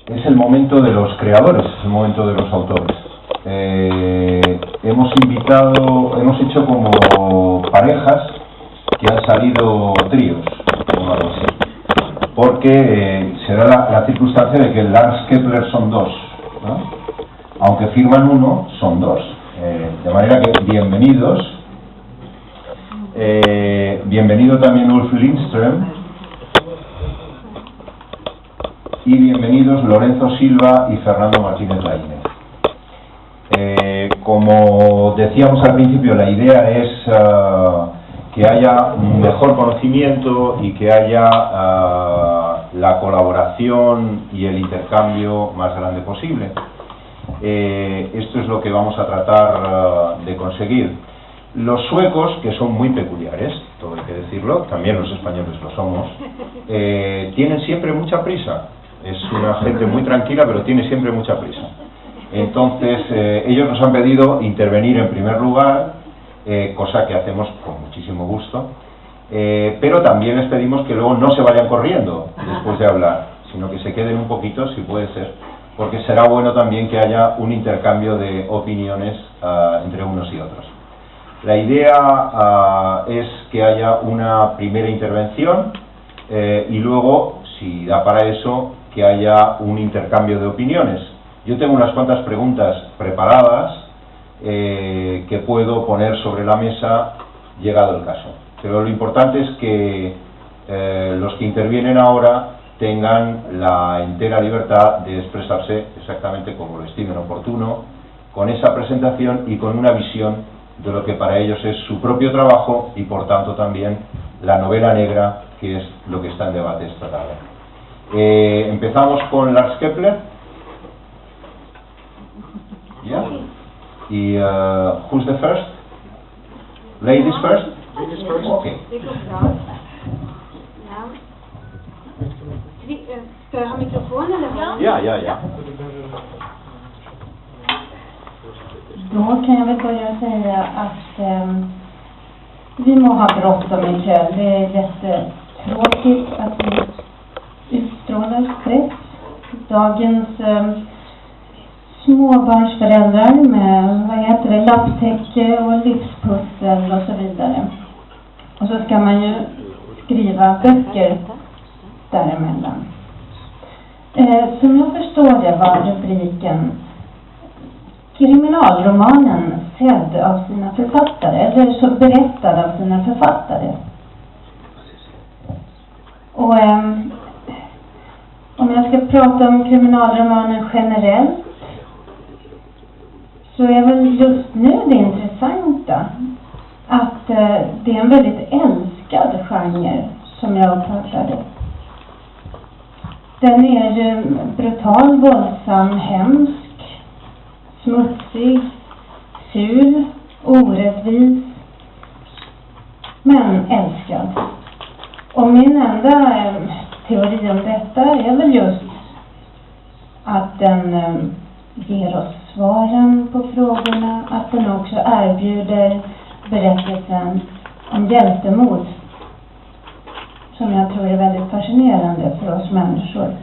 es el momento de los creadores, es el momento de los autores. Hemos hecho como parejas que han salido tríos, o algo así, porque se da la circunstancia de que Lars Kepler son dos, ¿no? Aunque firman uno, son dos. De manera que bienvenidos. Bienvenido también Ulf Lindström. Y bienvenidos Lorenzo Silva y Fernando Martínez Laínez. Como decíamos al principio, la idea es que haya un mejor conocimiento y que haya la colaboración y el intercambio más grande posible. Esto es lo que vamos a tratar de conseguir. Los suecos, que son muy peculiares, todo hay que decirlo, también los españoles lo somos, tienen siempre mucha prisa. Es una gente muy tranquila, pero tiene siempre mucha prisa. Entonces, ellos nos han pedido intervenir en primer lugar, cosa que hacemos con muchísimo gusto, pero también les pedimos que luego no se vayan corriendo después de hablar, sino que se queden un poquito, si puede ser, porque será bueno también que haya un intercambio de opiniones entre unos y otros. La idea es que haya una primera intervención y luego, si da para eso, que haya un intercambio de opiniones. Yo tengo unas cuantas preguntas preparadas que puedo poner sobre la mesa llegado el caso. Pero lo importante es que los que intervienen ahora tengan la entera libertad de expresarse exactamente como lo estimen oportuno, con esa presentación y con una visión de lo que para ellos es su propio trabajo y por tanto también la novela negra, que es lo que está en debate esta tarde. Empezamos con Lars Kepler. Yeah. Y who's the first? Ladies first? Ladies first. Okay. Ska jag ha mikrofon eller? Ja. Då kan jag väl börja säga att vi må ha bråttom ikväll. Det är jättetråkigt att vi utstrålar stress. Dagens småbarnsföräldrar med lapptäcke och livspussel och så vidare. Och så ska man ju skriva böcker däremellan. Som jag förstår det var rubriken kriminalromanen sedd av sina författare, eller så berättad av sina författare. Och om jag ska prata om kriminalromanen generellt, så är väl just nu det intressanta att det är en väldigt älskad genre som jag uppfattar det. Den är ju brutal, våldsam, hemsk, smutsig, ful, orättvis, men älskad. Och min enda teori om detta är väl just att den ger oss svaren på frågorna, att den också erbjuder berättelsen om hjältemod, som jag tror är väldigt fascinerande för oss människor.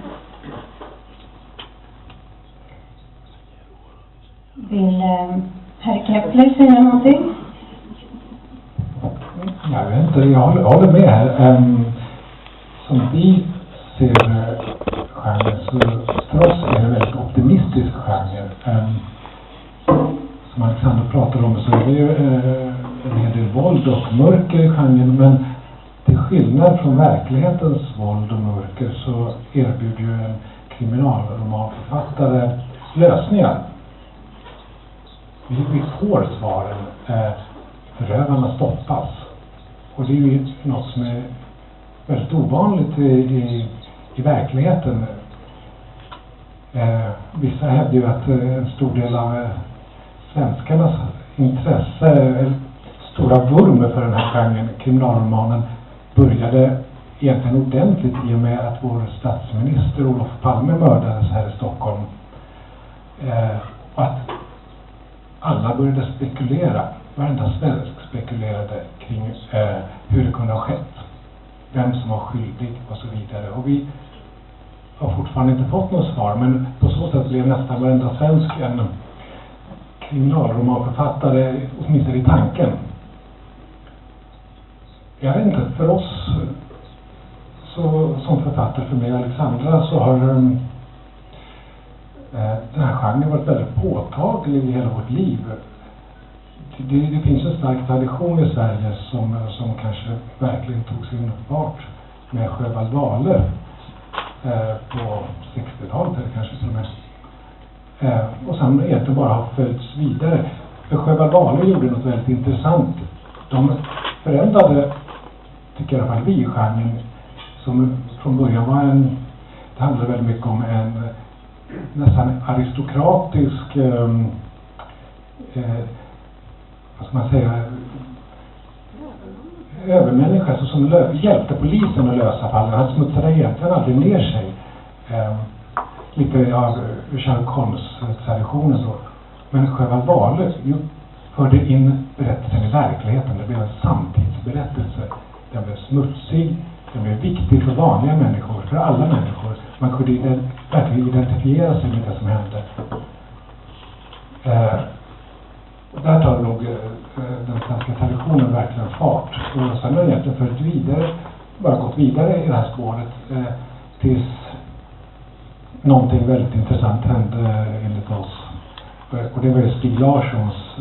Vill herr Kepler säga någonting? Jag vet inte, jag håller med här. Som vi ser genren så trots är det en väldigt optimistisk genre. Som Alexander pratar om så är det ju en hel del våld och mörker i genren, men till skillnad från verklighetens våld och mörker så erbjuder ju en kriminalromanförfattare lösningar. Vi får svaren. Förövarna stoppas. Och det är ju något som är väldigt ovanligt i verkligheten. Vissa hävdar ju att en stor del av svenskarnas intresse, stora vurm för den här genren, kriminalromanen, började egentligen ordentligt i och med att vår statsminister Olof Palme mördades här i Stockholm. Och att alla började spekulera, varenda svensk spekulerade kring hur det kunde ha skett, vem som var skyldig och så vidare. Och vi har fortfarande inte fått något svar, men på så sätt blev nästan varenda svensk en kriminalromanförfattare, åtminstone i tanken. Jag vet inte, för oss så, som författare, för mig och Alexandra, så har den här genren varit väldigt påtaglig i hela vårt liv. Det finns en stark tradition i Sverige som kanske verkligen tog sin fart med Sjöwall Wahlöö på 60-talet eller kanske till och med. Och sen egentligen bara har följts vidare. För Sjöwall Wahlöö gjorde något väldigt intressant. De förändrade, tycker jag i alla fall, vi-genren som från början var det handlade väldigt mycket om en nästan aristokratisk vad ska man säga, övermänniska som hjälpte polisen att lösa fallen. Han smutsade egentligen aldrig ner sig. Lite av Sherlock Holmes-traditionen så. Men Sjöwall Wahlöö förde in berättelsen i verkligheten. Det blev en samtidsberättelse. Den blev smutsig. Den blev viktig för vanliga människor, för alla människor. Man kunde verkligen identifiera sig med det som hände. Där tar nog den svenska traditionen verkligen fart. Och sen har det egentligen följt vidare, bara gått vidare i det här spåret tills någonting väldigt intressant hände enligt oss. Och det var ju Stieg Larssons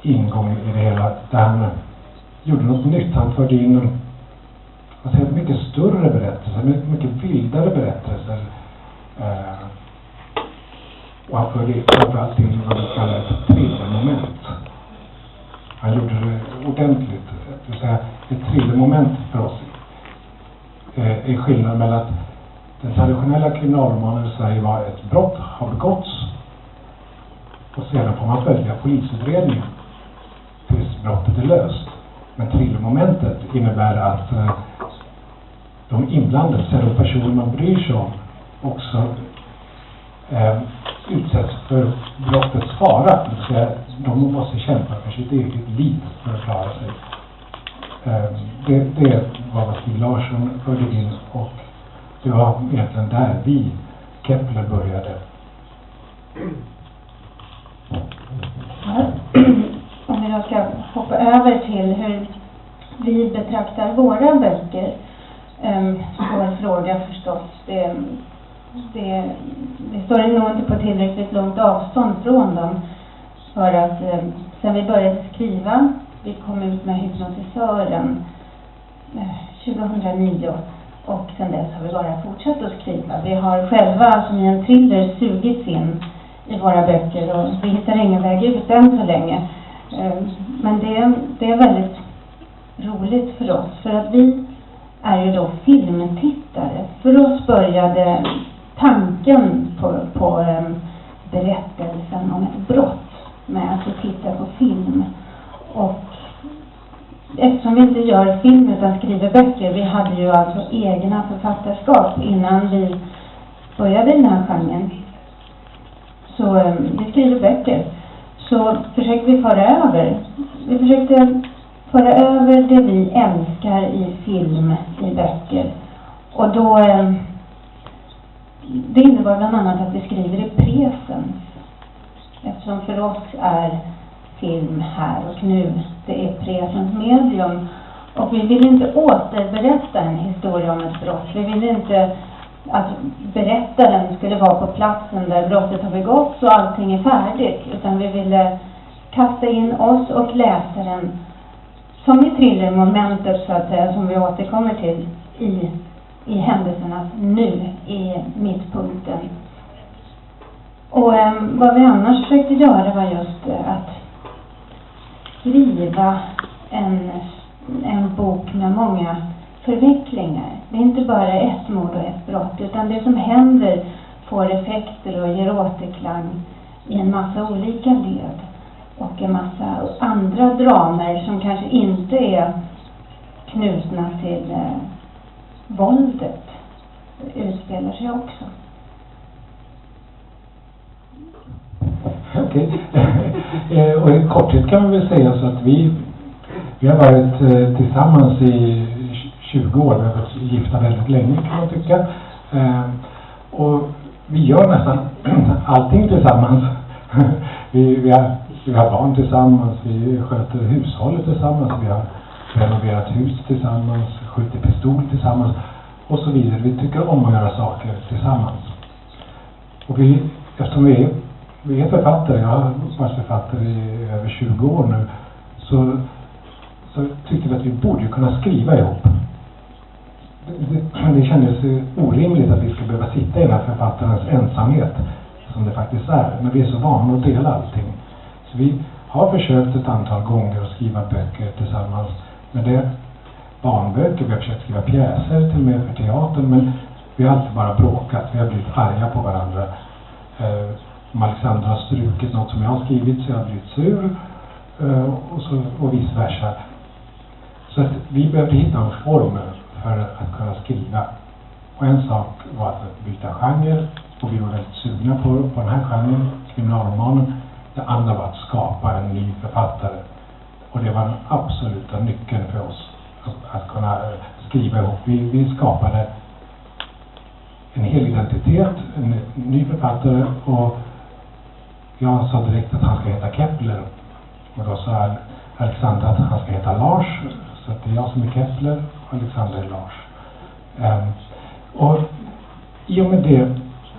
ingång i det hela. Där han gjorde något nytt. Han förde in mycket större berättelser, mycket vildare berättelser. Och han förde framförallt in vad vi kallar ett thrillermoment. Han gjorde det ordentligt. Det vill säga, ett thrillermoment för oss är skillnaden mellan att den traditionella kriminalromanen i Sverige var ett brott har begåtts och sedan får man följa polisutredningen tills brottet är löst. Men thrillermomentet innebär att de inblandade, de personer man bryr sig om, också utsätts för brottets fara. Det vill säga, de måste kämpa för sitt eget liv för att klara sig. Det var vad Stieg Larsson förde in, och det var egentligen där Kepler började. Om vi då ska hoppa över till hur vi betraktar våra böcker. Svår fråga förstås. Det står nog inte på tillräckligt långt avstånd från dem. För att sen vi började skriva, vi kom ut med Hypnotisören 2009. Och sen dess har vi bara fortsatt att skriva. Vi har själva som i en thriller sugits in i våra böcker. Och vi hittar ingen väg ut än så länge. Men det är väldigt roligt för oss. För att vi är ju då filmtittare. För oss började tanken på berättelsen om ett brott med att vi tittar på film. Och eftersom vi inte gör film utan skriver böcker, vi hade ju alltså egna författarskap innan vi började den här genren. Så vi skriver böcker. Så försökte vi föra över. Vi försökte föra över det vi älskar i film, i böcker. Och då det innebär bland annat att vi skriver i presens. Eftersom för oss är film här och nu, det är presens medium. Och vi vill inte återberätta en historia om ett brott. Vi vill inte att berättaren skulle vara på platsen där brottet har begåtts och allting är färdigt. Utan vi ville kasta in oss och läsaren som i thrillermomentet så att säga, som vi återkommer till i händelsernas nu, i mittpunkten. Och vad vi annars försökte göra var just att skriva en bok med många förvecklingar. Det är inte bara ett mord och ett brott, utan det som händer får effekter och ger återklang i en massa olika led. Och en massa andra dramer som kanske inte är knutna till våldet utspelar sig också. Okej. Och i korthet kan man väl säga så att vi har varit tillsammans i 20 år. Vi har varit gifta väldigt länge kan man tycka. Och vi gör nästan allting tillsammans. Vi har barn tillsammans, vi sköter hushållet tillsammans, vi har renoverat hus tillsammans, skjuter pistol tillsammans och så vidare. Vi tycker om att göra saker tillsammans. Och eftersom vi är författare, jag har varit författare i över 20 år nu, så tyckte vi att vi borde kunna skriva ihop. Det kändes orimligt att vi skulle behöva sitta i den här författarens ensamhet som det faktiskt är, när vi är så vana att dela allting. Så vi har försökt ett antal gånger att skriva böcker tillsammans. Men det är barnböcker, vi har försökt skriva pjäser till och med för teatern, men vi har alltid bara bråkat, vi har blivit arga på varandra. Om Alexandra har strukit något som jag har skrivit så jag har blivit sur och vice versa. Så att vi behövde hitta en form för att kunna skriva. Och en sak var att byta genre, och vi var väldigt sugna på den här genren, kriminalromanen. Det andra var att skapa en ny författare. Och det var den absoluta nyckeln för oss att kunna skriva ihop. Vi skapade en hel identitet, en ny författare, och jag sa direkt att han ska heta Kepler. Och då sa Alexandra att han ska heta Lars. Så att det är jag som är Kepler och Alexandra är Lars. Och i och med det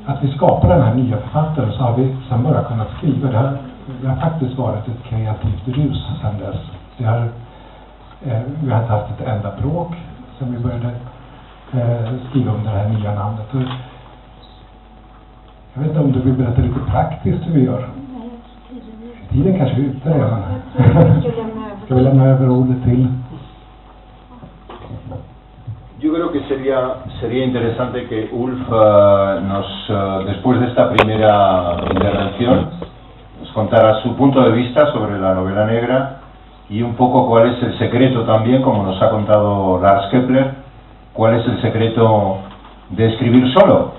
att vi skapade den här nya författaren så har vi sen bara kunnat skriva. Det har faktiskt varit ett kreativt rus sedan dess. Vi har inte haft ett enda bråk sedan vi började skriva under det här nya namnet. Och jag vet inte om du vill berätta lite praktiskt hur vi gör. Tiden kanske är ute redan. Ska vi lämna över ordet till? Yo creo que sería interesante que Ulf después de esta primera intervención, nos contara su punto de vista sobre la novela negra y un poco cuál es el secreto también, como nos ha contado Lars Kepler, cuál es el secreto de escribir solo.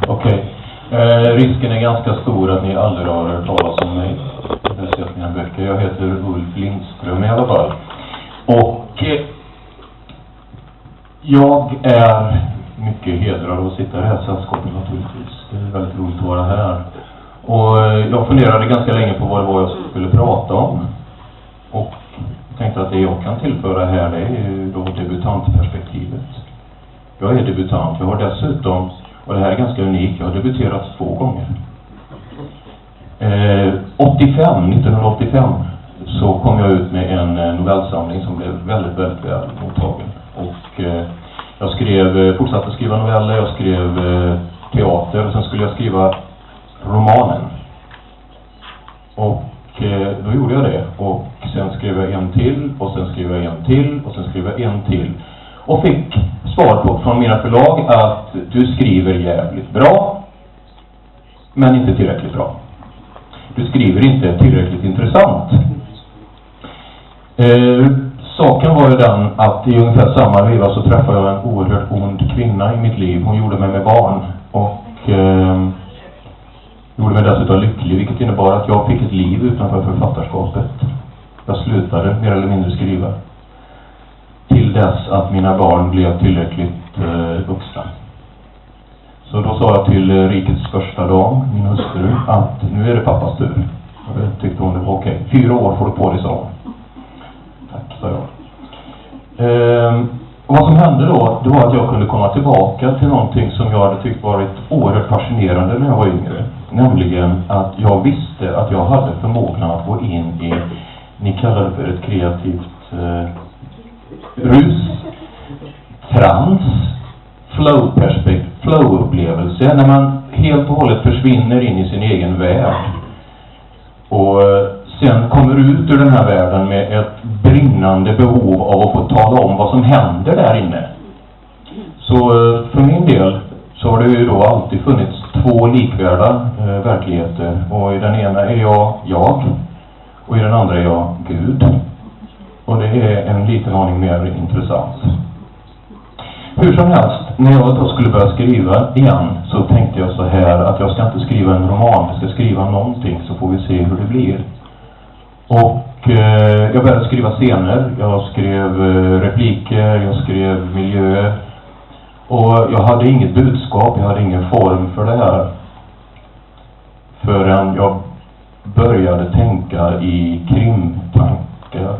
Okej. Risken är ganska stor att ni aldrig har hört talas om mig. Jag har sett mina böcker. Jag heter Ulf Lindström i alla fall. Och jag är mycket hedrad att sitta i det här sällskapet naturligtvis. Det är väldigt roligt att vara här. Och jag funderade ganska länge på vad det var jag skulle prata om. Och tänkte att det jag kan tillföra här det är då debutantperspektivet. Jag är debutant. Jag har dessutom, och det här är ganska unikt, jag har debuterat 2 gånger. 1985 så kom jag ut med en novellsamling som blev väldigt, väldigt väl mottagen. Och jag fortsatte skriva noveller, jag skrev teater och sen skulle jag skriva romanen. Och då gjorde jag det. Och sen skrev jag en till, och sen skrev jag en till, och sen skrev jag en till. Och fick svar från mina förlag att du skriver jävligt bra, men inte tillräckligt bra. Du skriver inte tillräckligt intressant. Saken var ju den att i ungefär samma veva så träffade jag en oerhört ond kvinna i mitt liv. Hon gjorde mig med barn och gjorde mig dessutom lycklig, vilket innebar att jag fick ett liv utanför författarskapet. Jag slutade mer eller mindre skriva till dess att mina barn blev tillräckligt vuxna. Så då sa jag till rikets första dam, min hustru, att nu är det pappas tur. Och det tyckte hon det var okej. 4 år får du på dig, sa hon. Tack, sa jag. Och vad som hände då, det var att jag kunde komma tillbaka till någonting som jag hade tyckt varit oerhört fascinerande när jag var yngre. Nämligen att jag visste att jag hade förmågan att gå in i, ni kallar det för ett kreativt rus, trans, flow-upplevelse, när man helt och hållet försvinner in i sin egen värld och sen kommer ut ur den här världen med ett brinnande behov av att få tala om vad som händer där inne. Så för min del så har det ju då alltid funnits 2 likvärda verkligheter, och i den ena är jag och i den andra är jag Gud. Och det är en liten aning mer intressant. Hur som helst, när jag då skulle börja skriva igen så tänkte jag så här att jag ska inte skriva en roman, jag ska skriva någonting så får vi se hur det blir. Och jag började skriva scener, jag skrev repliker, jag skrev miljöer. Och jag hade inget budskap, jag hade ingen form för det här. Förrän jag började tänka i krimtankar.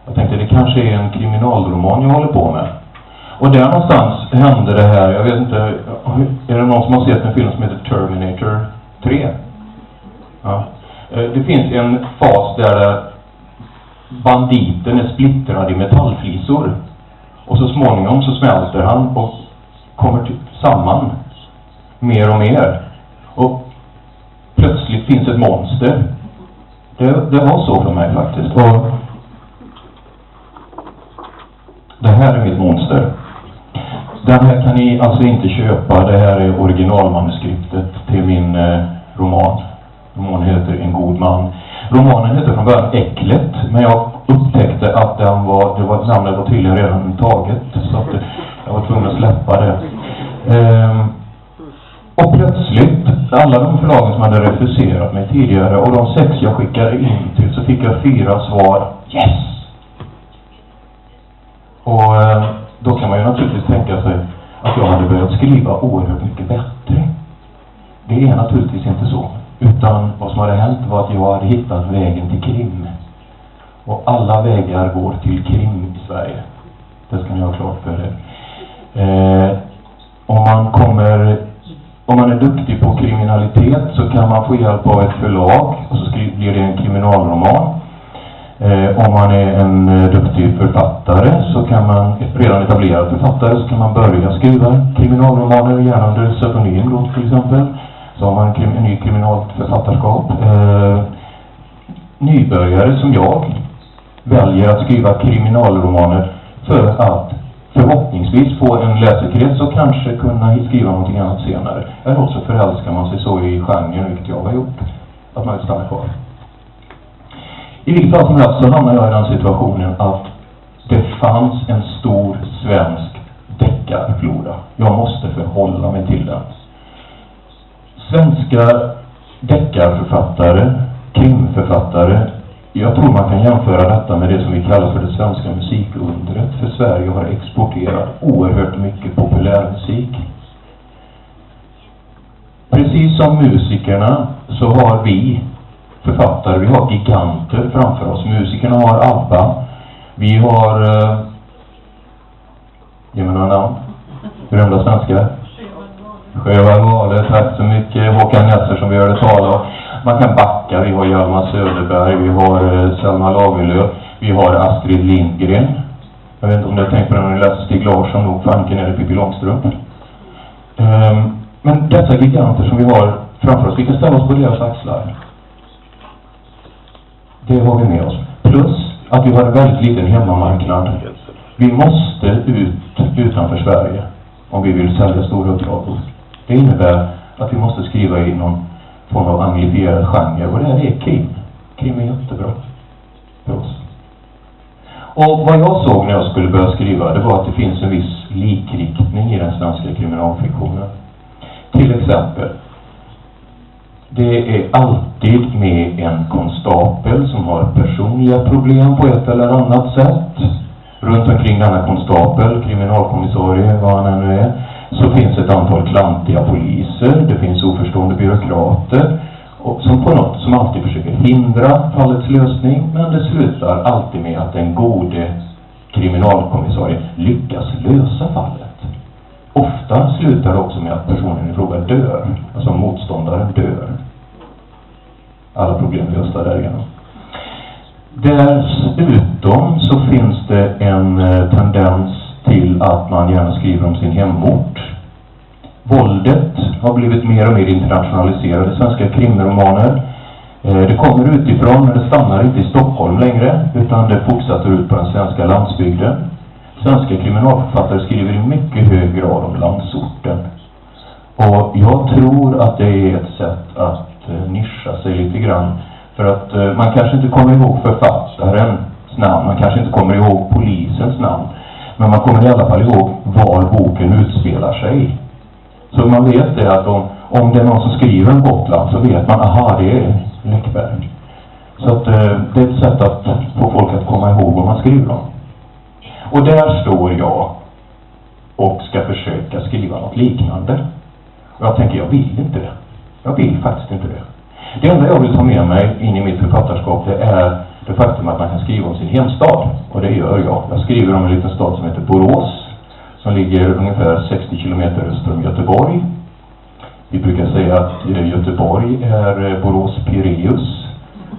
Jag tänkte det kanske är en kriminalroman jag håller på med. Och där någonstans hände det här, jag vet inte, är det någon som har sett en film som heter Terminator 3? Ja. Det finns en fas där banditen är splittrad i metallflisor. Och så småningom så smälter han och kommer samman mer och mer. Och plötsligt finns ett monster. Det var så för mig faktiskt. Och det här är mitt monster. Den här kan ni alltså inte köpa. Det här är originalmanuskriptet till min roman. Romanen heter En god man. Romanen heter från början Äcklet, men jag upptäckte att namnet var tydligen redan taget, så att jag var tvungen att släppa det. Och plötsligt, alla de förlagen som hade refuserat mig tidigare och de 6 jag skickade in till, så fick jag 4 svar. Yes! Och då kan man ju naturligtvis tänka sig att jag hade börjat skriva oerhört mycket bättre. Det är naturligtvis inte så. Utan vad som hade hänt var att jag hade hittat vägen till Krim. Och alla vägar går till Krim i Sverige. Det ska ni ha klart för er. Om man är duktig på kriminalitet så kan man få hjälp av ett förlag. Och så blir det en kriminalroman. Om man är en duktig författare så kan man, redan etablerad författare, så kan man börja skriva kriminalromaner, gärna under pseudonym då till exempel. Så har man en ny kriminalförfattarskap. Nybörjare som jag väljer att skriva kriminalromaner för att förhoppningsvis få en läsekrets och kanske kunna skriva någonting annat senare. Eller också förälskar man sig så i genren, vilket jag har gjort, att man vill stanna kvar. I vilket fall som helst så hamnar jag i den situationen att det fanns en stor svensk deckarflora. Jag måste förhålla mig till den. Svenska deckarförfattare, krimförfattare, jag tror man kan jämföra detta med det som vi kallar för det svenska musikundret. För Sverige har exporterat oerhört mycket populärmusik. Precis som musikerna så har vi författare, vi har giganter framför oss. Musikerna har ABBA. Vi har, ge mig några namn, berömda svenskar. Sjöwall Wahlöö, tack så mycket. Håkan Nesser som vi hörde tala om. Man kan backa, vi har Hjalmar Söderberg, vi har Selma Lagerlöf, vi har Astrid Lindgren. Jag vet inte om ni har tänkt på det när ni läser Stig Larsson och Fanken eller Pippi Långstrump. Men dessa giganter som vi har framför oss, vi kan ställa oss på deras axlar. Det har vi med oss. Plus att vi har en väldigt liten hemmamarknad. Vi måste ut utanför Sverige om vi vill sälja stora upplagor. Det innebär att vi måste skriva i någon form av anglifierad genre. Och det här är krim. Krim är jättebra för oss. Och vad jag såg när jag skulle börja skriva, det var att det finns en viss likriktning i den svenska kriminalfiktionen. Till exempel, det är alltid med en konstapel som har personliga problem på ett eller annat sätt. Runt omkring denna konstapel, kriminalkommissarie, vad han ännu är, så finns ett antal klantiga poliser, det finns oförstående byråkrater och som på något som alltid försöker hindra fallets lösning, men det slutar alltid med att den gode kriminalkommissarie lyckas lösa fallet. Ofta slutar det också med att personen i fråga dör, alltså motståndaren dör. Alla problem lösta därigenom. Dessutom så finns det en tendens till att man gärna skriver om sin hemort. Våldet har blivit mer och mer internationaliserat i svenska krimromaner. Det kommer utifrån, men det stannar inte i Stockholm längre, utan det fortsätter ut på den svenska landsbygden. Svenska kriminalförfattare skriver i mycket hög grad om landsorten. Och jag tror att det är ett sätt att nischa sig lite grann. För att man kanske inte kommer ihåg författarens namn, man kanske inte kommer ihåg polisens namn. Men man kommer i alla fall ihåg var boken utspelar sig. Så man vet det att om det är någon som skriver om Gotland så vet man, aha, det är Läckberg. Så att det är ett sätt att få folk att komma ihåg vad man skriver om. Och där står jag och ska försöka skriva något liknande. Och jag tänker, jag vill inte det. Jag vill faktiskt inte det. Det enda jag vill ta med mig in i mitt författarskap, det är det faktum att man kan skriva om sin hemstad. Och det gör jag. Jag skriver om en liten stad som heter Borås, som ligger ungefär 60 kilometer öster om Göteborg. Vi brukar säga att Göteborg är Borås Pireus.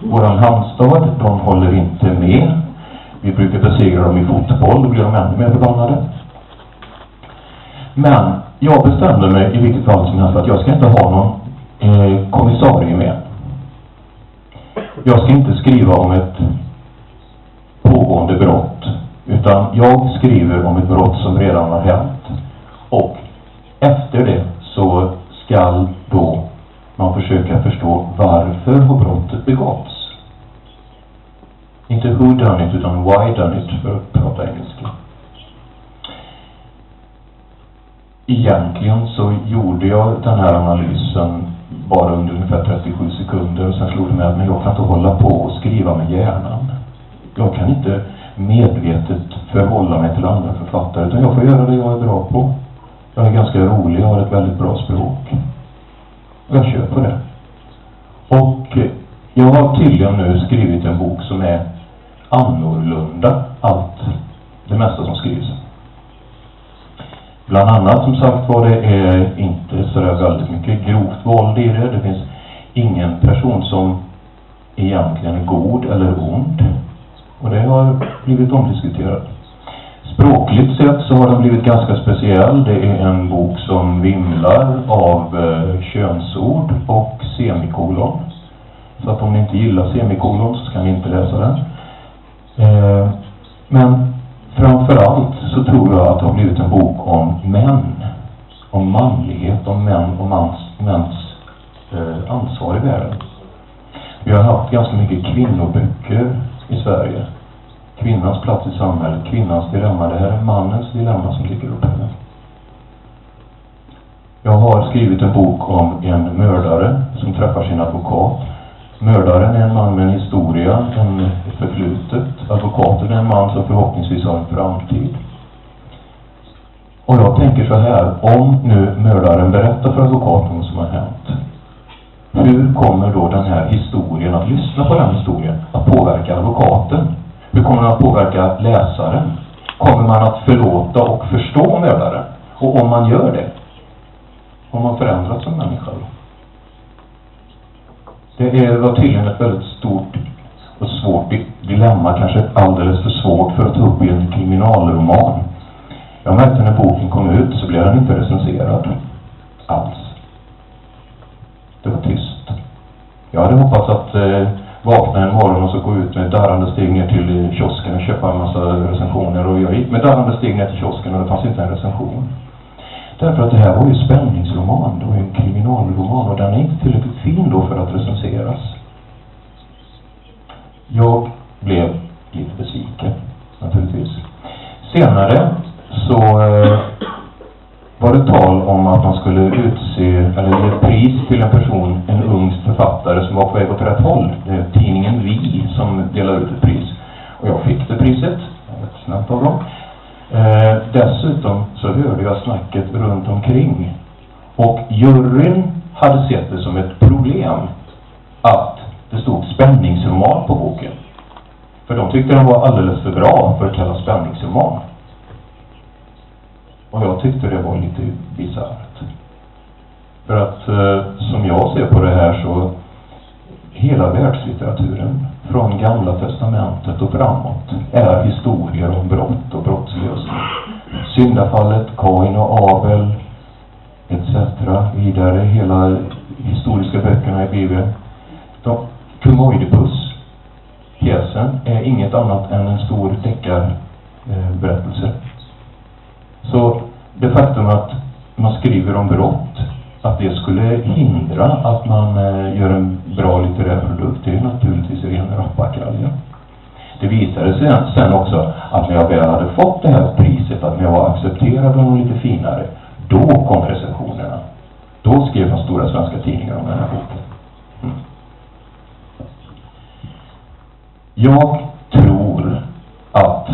Våran hamnstad, de håller inte med. Vi brukar besegra dem i fotboll, då blir de ännu mer förbannade. Men jag bestämde mig i vilket fall som helst att jag ska inte ha någon kommissarie med. Jag ska inte skriva om ett pågående brott, utan jag skriver om ett brott som redan har hänt. Och efter det så ska då man försöka förstå varför har brottet begåtts. Inte who done it, utan why done it, för att prata engelska. Egentligen så gjorde jag den här analysen bara under ungefär 37 sekunder. Sen slog det med att jag kan inte hålla på och skriva med hjärnan. Jag kan inte medvetet förhålla mig till andra författare, utan jag får göra det jag är bra på. Jag är ganska rolig, jag har ett väldigt bra språk. Och jag kör på det. Och jag har tydligen nu skrivit en bok som är annorlunda allt det mesta som skrivs. Bland annat, som sagt var, det är inte så där väldigt mycket grovt våld i det. Det finns ingen person som egentligen är god eller ond. Och det har blivit omdiskuterat. Språkligt sett så har den blivit ganska speciell. Det är en bok som vimlar av könsord och semikolon. Så att om ni inte gillar semikolon så ska ni inte läsa den. Men framförallt så tror jag att det har blivit en bok om män. Om manlighet, om män och mäns ansvar i världen. Vi har haft ganska mycket kvinnoböcker i Sverige. Kvinnans plats i samhället, kvinnans dilemma. Det här är mannens dilemma som ligger uppe här. Jag har skrivit en bok om en mördare som träffar sin advokat. Mördaren är en man med en historia, ett förflutet. Advokaten är en man som förhoppningsvis har en framtid. Och jag tänker så här, om nu mördaren berättar för advokaten vad som har hänt, hur kommer då den här historien, att lyssna på den historien, att påverka advokaten? Hur kommer den att påverka läsaren? Kommer man att förlåta och förstå mördaren? Och om man gör det, har man förändrats som människa då? Det var tydligen ett väldigt stort och svårt dilemma, kanske alldeles för svårt för att ta upp i en kriminalroman. Jag märkte när boken kom ut så blev den inte recenserad alls. Det var tyst. Jag hade hoppats att vakna en morgon och så gå ut med darrande steg ner till kiosken och köpa en massa recensioner. Och jag gick med darrande steg ner till kiosken och det fanns inte en recension. Därför att det här var ju spänningsroman, det var ju en kriminalroman och den är inte tillräckligt fin då för att recenseras. Jag blev lite besviken, naturligtvis. Senare så var det tal om att man skulle utse eller ge pris till en person, en ung författare som var på väg åt rätt håll. Det är tidningen Vi som delar ut ett pris. Och jag fick det priset, ett snabbt av dem. Dessutom så hörde jag snacket runt omkring. Och juryn hade sett det som ett problem att det stod spänningsroman på boken. För de tyckte den var alldeles för bra för att kalla spänningsroman. Och jag tyckte det var lite bisarrt. För att som jag ser på det här så hela världslitteraturen från Gamla testamentet och framåt är historier om brott och brottslösning. Syndafallet, Kain och Abel etc. Vidare hela historiska böckerna i Bibeln. Kung Oidipus, pjäsen, är inget annat än en stor deckarberättelse. Så det faktum att man skriver om brott, att det skulle hindra att man gör en bra litterär produkt, det är naturligtvis ren rappakalja. Det visade sig sen också att när jag väl hade fått det här priset, att när jag var accepterad och lite finare, då kom recensionerna. Då skrev de stora svenska tidningar om den här boken. Jag tror att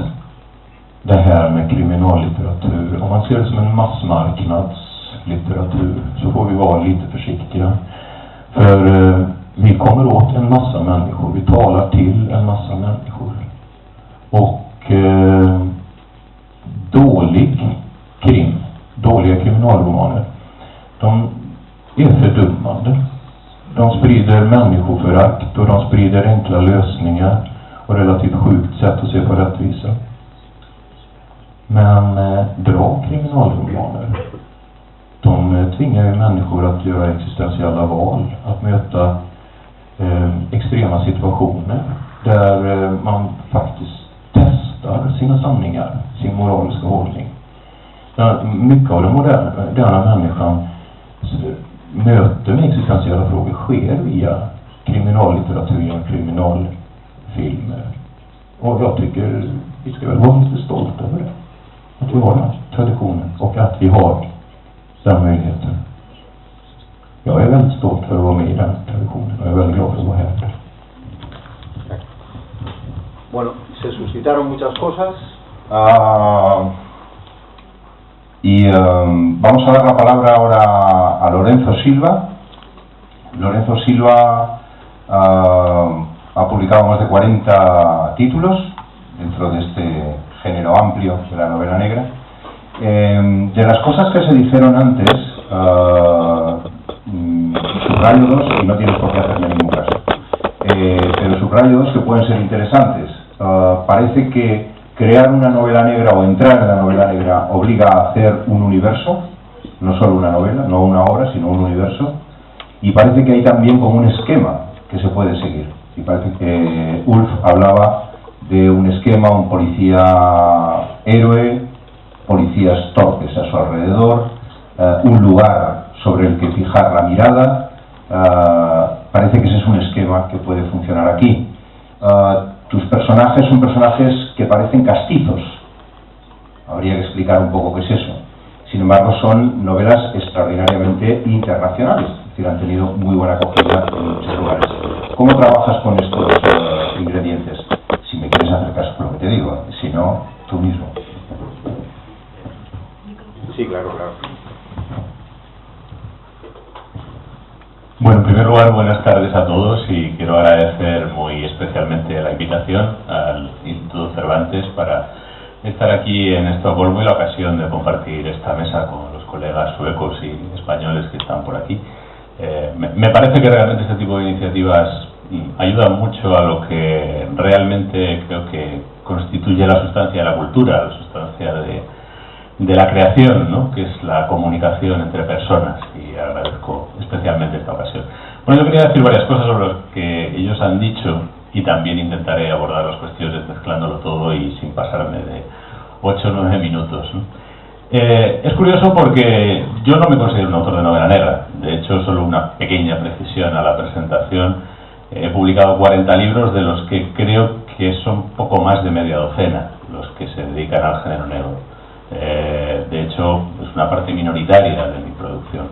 det här med kriminallitteratur, om man ser det som en massmarknadslitteratur, så får vi vara lite försiktiga. För vi kommer åt en massa människor, vi talar till en massa människor. Och dåliga kriminalromaner, de är fördummande. De sprider människoförakt och de sprider enkla lösningar och relativt sjukt sätt att se på rättvisa. Men bra kriminalromaner, de tvingar ju människor att göra existentiella val, att möta extrema situationer där man faktiskt testar sina sanningar, sin moraliska hållning. Mycket av den moderna människans möte med existentiella frågor sker via kriminallitteratur och kriminalfilmer. Och jag tycker vi ska väl vara lite stolta över det. Att vi har den traditionen och att vi har den möjligheten. Jag är väldigt stolt för att vara med i den traditionen och jag är väldigt glad för att vara här. Bueno, se suscitaron muchas cosas. Vamos a dar la palabra ahora a Lorenzo Silva. Lorenzo Silva ha publicado más de 40 títulos dentro de este género amplio de la novela negra. De las cosas que se dijeron antes, subrayo dos, y no tienes por qué hacerme ningún caso, pero subrayo dos que pueden ser interesantes. Parece que crear una novela negra o entrar en la novela negra obliga a hacer un universo, no solo una novela, no una obra, sino un universo, y parece que hay también como un esquema que se puede seguir. Y parece que Ulf hablaba de un esquema, un policía héroe, policías torpes a su alrededor, un lugar sobre el que fijar la mirada. Parece que ese es un esquema que puede funcionar aquí. Tus personajes son personajes que parecen castizos. Habría que explicar un poco qué es eso. Sin embargo, son novelas extraordinariamente internacionales, es decir, han tenido muy buena acogida en muchos lugares. ¿Cómo trabajas con estos ingredientes? Si me quieres hacer caso por lo que te digo, si no, tú mismo. Sí, claro. Bueno, en primer lugar, buenas tardes a todos y quiero agradecer muy especialmente la invitación al Instituto Cervantes para estar aquí en Estocolmo y la ocasión de compartir esta mesa con los colegas suecos y españoles que están por aquí. Me parece que realmente este tipo de iniciativas ayudan mucho a lo que realmente creo que constituye la sustancia de la cultura, la sustancia de la creación, ¿no? Que es la comunicación entre personas, y agradezco especialmente esta ocasión. Bueno, yo quería decir varias cosas sobre lo que ellos han dicho y también intentaré abordar las cuestiones mezclándolo todo y sin pasarme de 8 o 9 minutos, ¿no? Es curioso porque yo no me considero un autor de novela negra. De hecho, solo una pequeña precisión a la presentación. He publicado 40 libros, de los que creo que son poco más de media docena los que se dedican al género negro. De hecho, es una parte minoritaria de mi producción.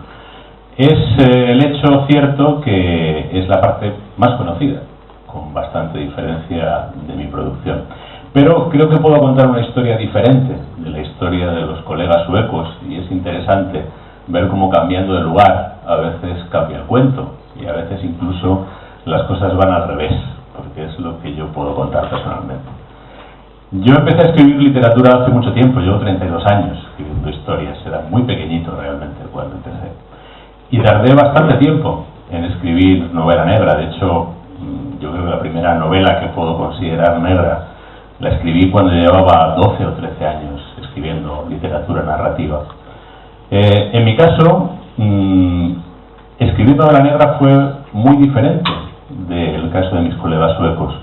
Es el hecho cierto que es la parte más conocida, con bastante diferencia de mi producción. Pero creo que puedo contar una historia diferente de la historia de los colegas suecos, y es interesante ver cómo, cambiando de lugar, a veces cambia el cuento y a veces incluso las cosas van al revés, porque es lo que yo puedo contar personalmente. Yo empecé a escribir literatura hace mucho tiempo, llevo 32 años escribiendo historias, era muy pequeñito realmente cuando empecé. Y tardé bastante tiempo en escribir novela negra. De hecho, yo creo que la primera novela que puedo considerar negra la escribí cuando llevaba 12 o 13 años escribiendo literatura narrativa. En mi caso, escribir novela negra fue muy diferente del caso de mis colegas suecos.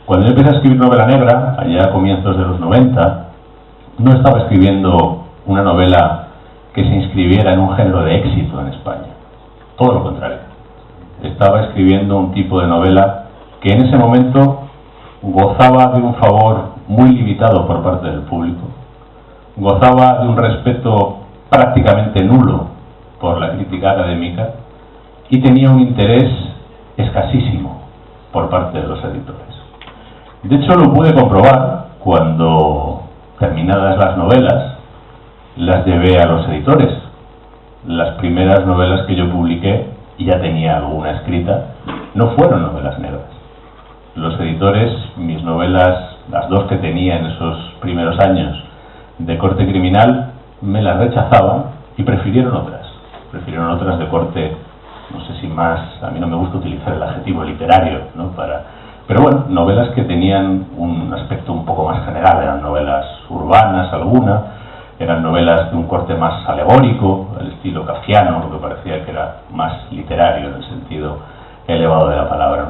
Cuando yo empecé a escribir novela negra, allá a comienzos de los 90, no estaba escribiendo una novela que se inscribiera en un género de éxito en España. Todo lo contrario. Estaba escribiendo un tipo de novela que en ese momento gozaba de un favor muy limitado por parte del público, gozaba de un respeto prácticamente nulo por la crítica académica y tenía un interés escasísimo por parte de los editores. De hecho, lo pude comprobar cuando, terminadas las novelas, las llevé a los editores. Las primeras novelas que yo publiqué, y ya tenía alguna escrita, no fueron novelas negras. Los editores, mis novelas, las dos que tenía en esos primeros años de corte criminal, me las rechazaban y prefirieron otras de corte, no sé si más, a mí no me gusta utilizar el adjetivo literario, ¿no? Pero bueno, novelas que tenían un aspecto un poco más general, eran novelas urbanas algunas, eran novelas de un corte más alegórico, el estilo kafkiano, lo que parecía que era más literario en el sentido elevado de la palabra.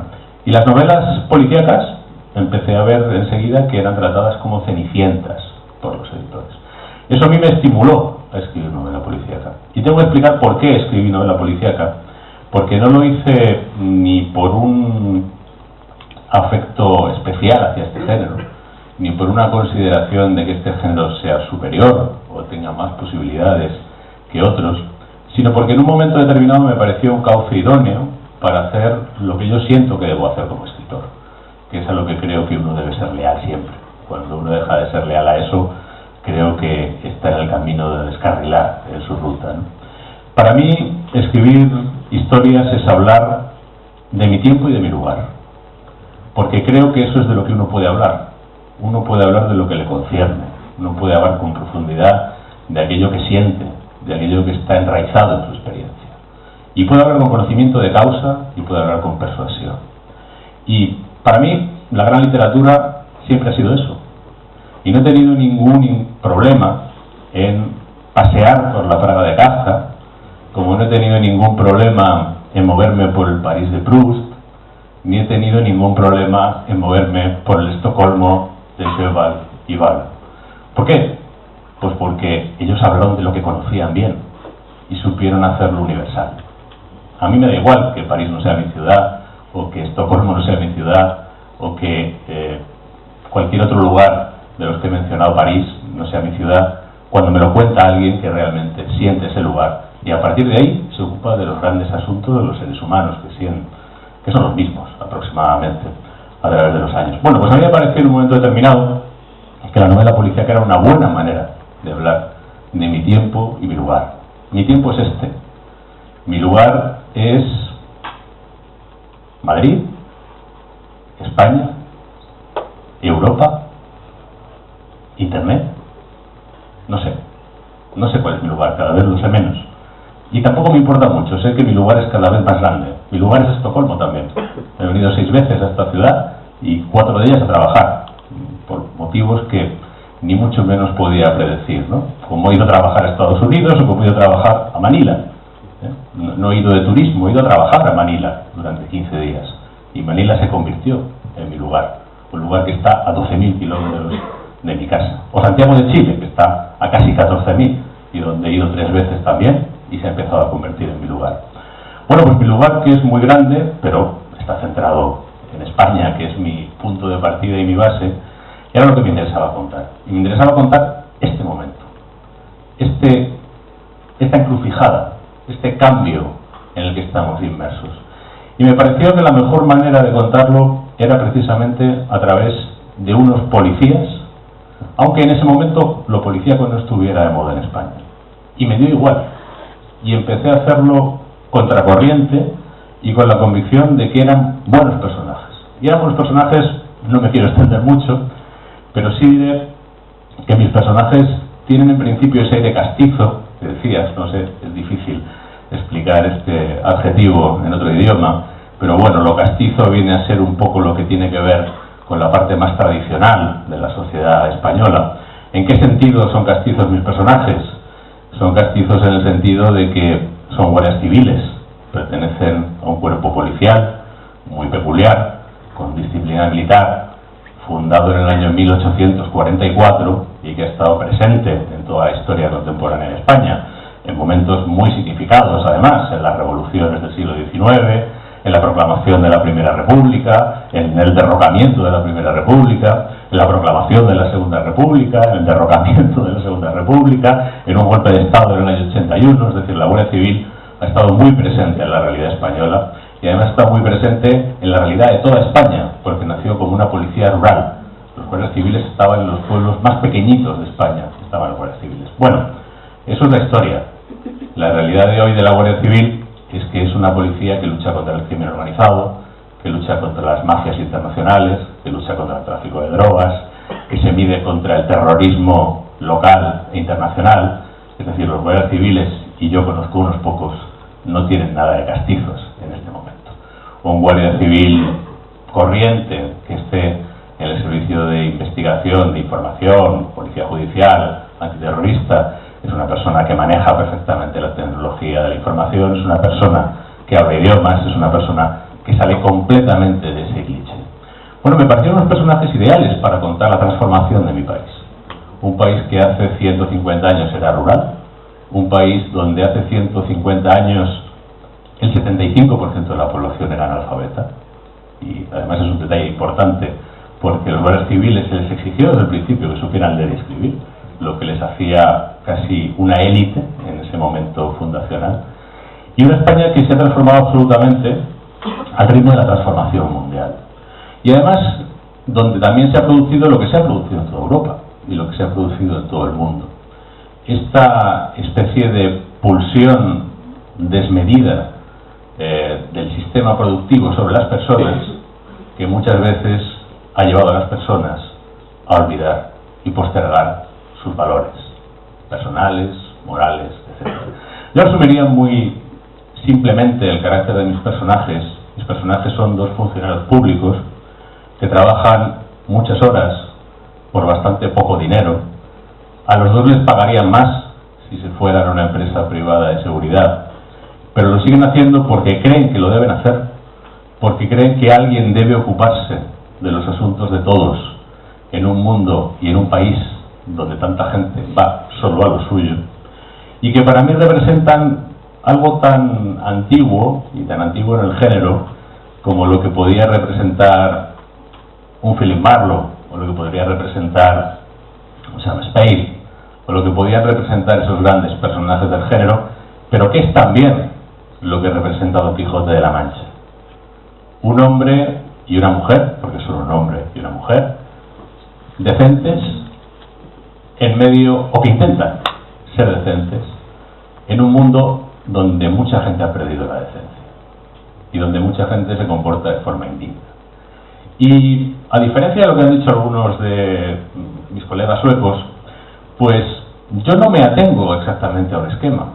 Y las novelas policíacas empecé a ver enseguida que eran tratadas como cenicientas por los editores. Eso a mí me estimuló a escribir novela policíaca. Y tengo que explicar por qué escribí novela policíaca, porque no lo hice ni por un afecto especial hacia este género, ni por una consideración de que este género sea superior o tenga más posibilidades que otros, sino porque en un momento determinado me pareció un cauce idóneo para hacer lo que yo siento que debo hacer como escritor, que es a lo que creo que uno debe ser leal siempre. Cuando uno deja de ser leal a eso, creo que está en el camino de descarrilar en su ruta, ¿no? Para mí, escribir historias es hablar de mi tiempo y de mi lugar, porque creo que eso es de lo que uno puede hablar. Uno puede hablar de lo que le concierne, uno puede hablar con profundidad de aquello que siente, de aquello que está enraizado en su experiencia. Y puede hablar con conocimiento de causa y puede hablar con persuasión. Y para mí, la gran literatura siempre ha sido eso. Y no he tenido ningún problema en pasear por la Praga de Kafka, como no he tenido ningún problema en moverme por el París de Proust, ni he tenido ningún problema en moverme por el Estocolmo de Sjöwall y Wahl. ¿Por qué? Pues porque ellos hablaron de lo que conocían bien y supieron hacerlo universal. A mí me da igual que París no sea mi ciudad, o que Estocolmo no sea mi ciudad, o que cualquier otro lugar de los que he mencionado, París, no sea mi ciudad, cuando me lo cuenta alguien que realmente siente ese lugar y a partir de ahí se ocupa de los grandes asuntos de los seres humanos que son los mismos aproximadamente a través de los años. Bueno, pues a mí me pareció en un momento determinado que la novela policíaca era una buena manera de hablar de mi tiempo y mi lugar. Mi tiempo es este, mi lugar es Madrid, España, Europa, Internet. No sé cuál es mi lugar, cada vez lo sé menos. Y tampoco me importa mucho, sé que mi lugar es cada vez más grande. Mi lugar es Estocolmo también. He venido 6 veces a esta ciudad y 4 de ellas a trabajar, por motivos que ni mucho menos podía predecir, ¿no? Como he ido a trabajar a Estados Unidos o como he ido a trabajar a Manila. No he ido de turismo, he ido a trabajar a Manila durante 15 días. Y Manila se convirtió en mi lugar, un lugar que está a 12.000 kilómetros de mi casa. O Santiago de Chile, que está a casi 14.000 y donde he ido 3 veces también y se ha empezado a convertir en mi lugar. Bueno, pues mi lugar, que es muy grande, pero está centrado en España, que es mi punto de partida y mi base, era lo que me interesaba contar. Y me interesaba contar este momento, esta encrucijada, este cambio en el que estamos inmersos. Y me pareció que la mejor manera de contarlo era precisamente a través de unos policías, aunque en ese momento lo policíaco no estuviera de moda en España. Y me dio igual. Y empecé a hacerlo contracorriente y con la convicción de que eran buenos personajes. Y eran buenos personajes, no me quiero extender mucho, pero sí diré que mis personajes tienen en principio ese aire castizo, que decías, no sé, es difícil explicar este adjetivo en otro idioma, pero bueno, lo castizo viene a ser un poco lo que tiene que ver con la parte más tradicional de la sociedad española. ¿En qué sentido son castizos mis personajes? Son castizos en el sentido de que son guardias civiles, pertenecen a un cuerpo policial muy peculiar, con disciplina militar, fundado en el año 1844 y que ha estado presente en toda la historia contemporánea en España, en momentos muy significados además, en las revoluciones del siglo XIX, en la proclamación de la Primera República, en el derrocamiento de la Primera República, en la proclamación de la Segunda República, en el derrocamiento de la Segunda República, en un golpe de Estado en el año 81, es decir, la Guardia Civil ha estado muy presente en la realidad española y además está muy presente en la realidad de toda España, porque nació como una policía rural. Los guardias civiles estaban en los pueblos más pequeñitos de España, estaban los guardias civiles. Bueno, eso es la historia. La realidad de hoy de la Guardia Civil es que es una policía que lucha contra el crimen organizado, que lucha contra las mafias internacionales, que lucha contra el tráfico de drogas, que se mide contra el terrorismo local e internacional. Es decir, los guardias civiles, y yo conozco unos pocos, no tienen nada de castizos en este momento. Un guardia civil corriente que esté en el servicio de investigación, de información, policía judicial, antiterrorista, es una persona que maneja perfectamente la tecnología de la información, es una persona que habla idiomas, es una persona que sale completamente de ese cliché. Bueno, me parecieron unos personajes ideales para contar la transformación de mi país. Un país que hace 150 años era rural, un país donde hace 150 años el 75% de la población era analfabeta, y además es un detalle importante porque los guardias civiles se les exigió desde el principio que supieran leer y escribir, lo que les hacía casi una élite en ese momento fundacional, y una España que se ha transformado absolutamente al ritmo de la transformación mundial. Y además, donde también se ha producido lo que se ha producido en toda Europa y lo que se ha producido en todo el mundo. Esta especie de pulsión desmedida del sistema productivo sobre las personas, que muchas veces ha llevado a las personas a olvidar y postergar sus valores personales, morales, etc. Yo resumiría muy simplemente el carácter de mis personajes. Mis personajes son dos funcionarios públicos que trabajan muchas horas por bastante poco dinero. A los dos les pagarían más si se fueran a una empresa privada de seguridad, pero lo siguen haciendo porque creen que lo deben hacer, porque creen que alguien debe ocuparse de los asuntos de todos en un mundo y en un país donde tanta gente va solo a lo suyo, y que para mí representan algo tan antiguo, y tan antiguo en el género, como lo que podía representar un Philip Marlowe, o lo que podría representar Sam Spade, o lo que podían representar esos grandes personajes del género, pero que es también lo que representa Don Quijote de la Mancha. Un hombre y una mujer, porque son un hombre y una mujer, decentes, en medio, o que intentan ser decentes, en un mundo donde mucha gente ha perdido la decencia y donde mucha gente se comporta de forma indigna. Y a diferencia de lo que han dicho algunos de mis colegas suecos, pues yo no me atengo exactamente a un esquema.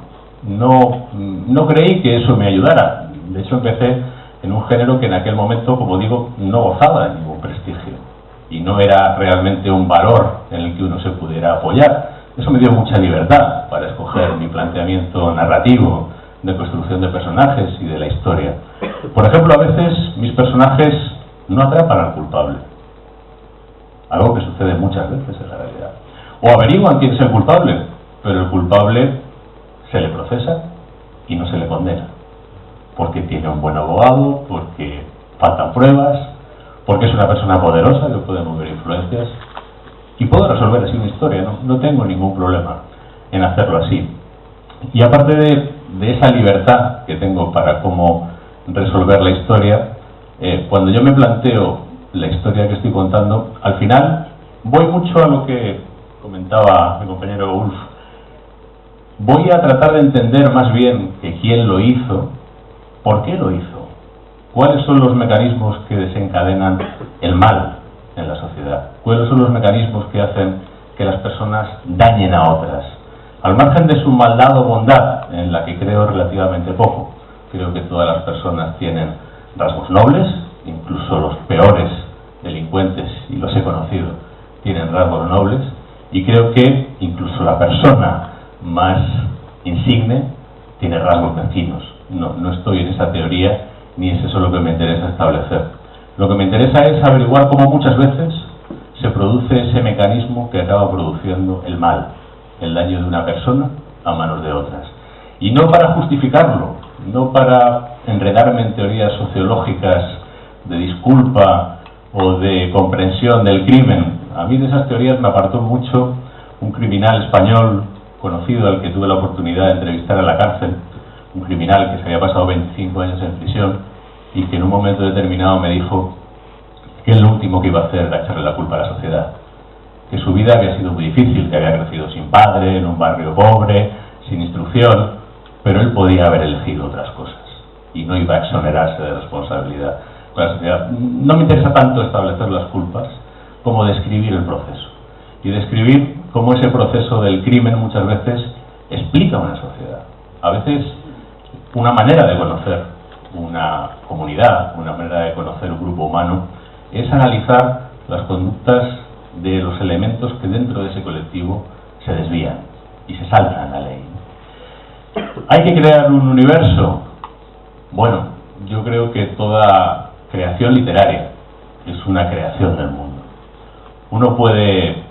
No creí que eso me ayudara. De hecho, empecé en un género que en aquel momento, como digo, no gozaba de ningún prestigio y no era realmente un valor en el que uno se pudiera apoyar. Eso me dio mucha libertad para escoger mi planteamiento narrativo de construcción de personajes y de la historia. Por ejemplo, a veces mis personajes no atrapan al culpable, algo que sucede muchas veces en la realidad. O averiguan quién es el culpable, pero el culpable se le procesa y no se le condena, porque tiene un buen abogado, porque faltan pruebas, porque es una persona poderosa que puede mover influencias, y puedo resolver así una historia, no tengo ningún problema en hacerlo así. Y aparte de esa libertad que tengo para cómo resolver la historia, cuando yo me planteo la historia que estoy contando, al final voy mucho a lo que comentaba mi compañero Ulf. Voy a tratar de entender más bien que quién lo hizo, por qué lo hizo, cuáles son los mecanismos que desencadenan el mal en la sociedad, cuáles son los mecanismos que hacen que las personas dañen a otras, al margen de su maldad o bondad, en la que creo relativamente poco. Creo que todas las personas tienen rasgos nobles, incluso los peores delincuentes, y los he conocido, tienen rasgos nobles, y creo que incluso la persona más insigne tiene rasgos mezquinos. No estoy en esa teoría, ni es eso lo que me interesa establecer. Lo que me interesa es averiguar cómo muchas veces se produce ese mecanismo que acaba produciendo el mal, el daño de una persona a manos de otras. Y no para justificarlo, no para enredarme en teorías sociológicas de disculpa o de comprensión del crimen. A mí de esas teorías me apartó mucho un criminal español conocido al que tuve la oportunidad de entrevistar en la cárcel, un criminal que se había pasado 25 años en prisión y que en un momento determinado me dijo que lo último que iba a hacer era echarle la culpa a la sociedad, que su vida había sido muy difícil, que había crecido sin padre, en un barrio pobre, sin instrucción, pero él podía haber elegido otras cosas y no iba a exonerarse de responsabilidad con la sociedad. No me interesa tanto establecer las culpas como describir el proceso y describir cómo ese proceso del crimen muchas veces explica una sociedad. A veces una manera de conocer una comunidad, una manera de conocer un grupo humano es analizar las conductas de los elementos que dentro de ese colectivo se desvían y se saltan la ley. ¿Hay que crear un universo? Bueno, yo creo que toda creación literaria es una creación del mundo. Uno puede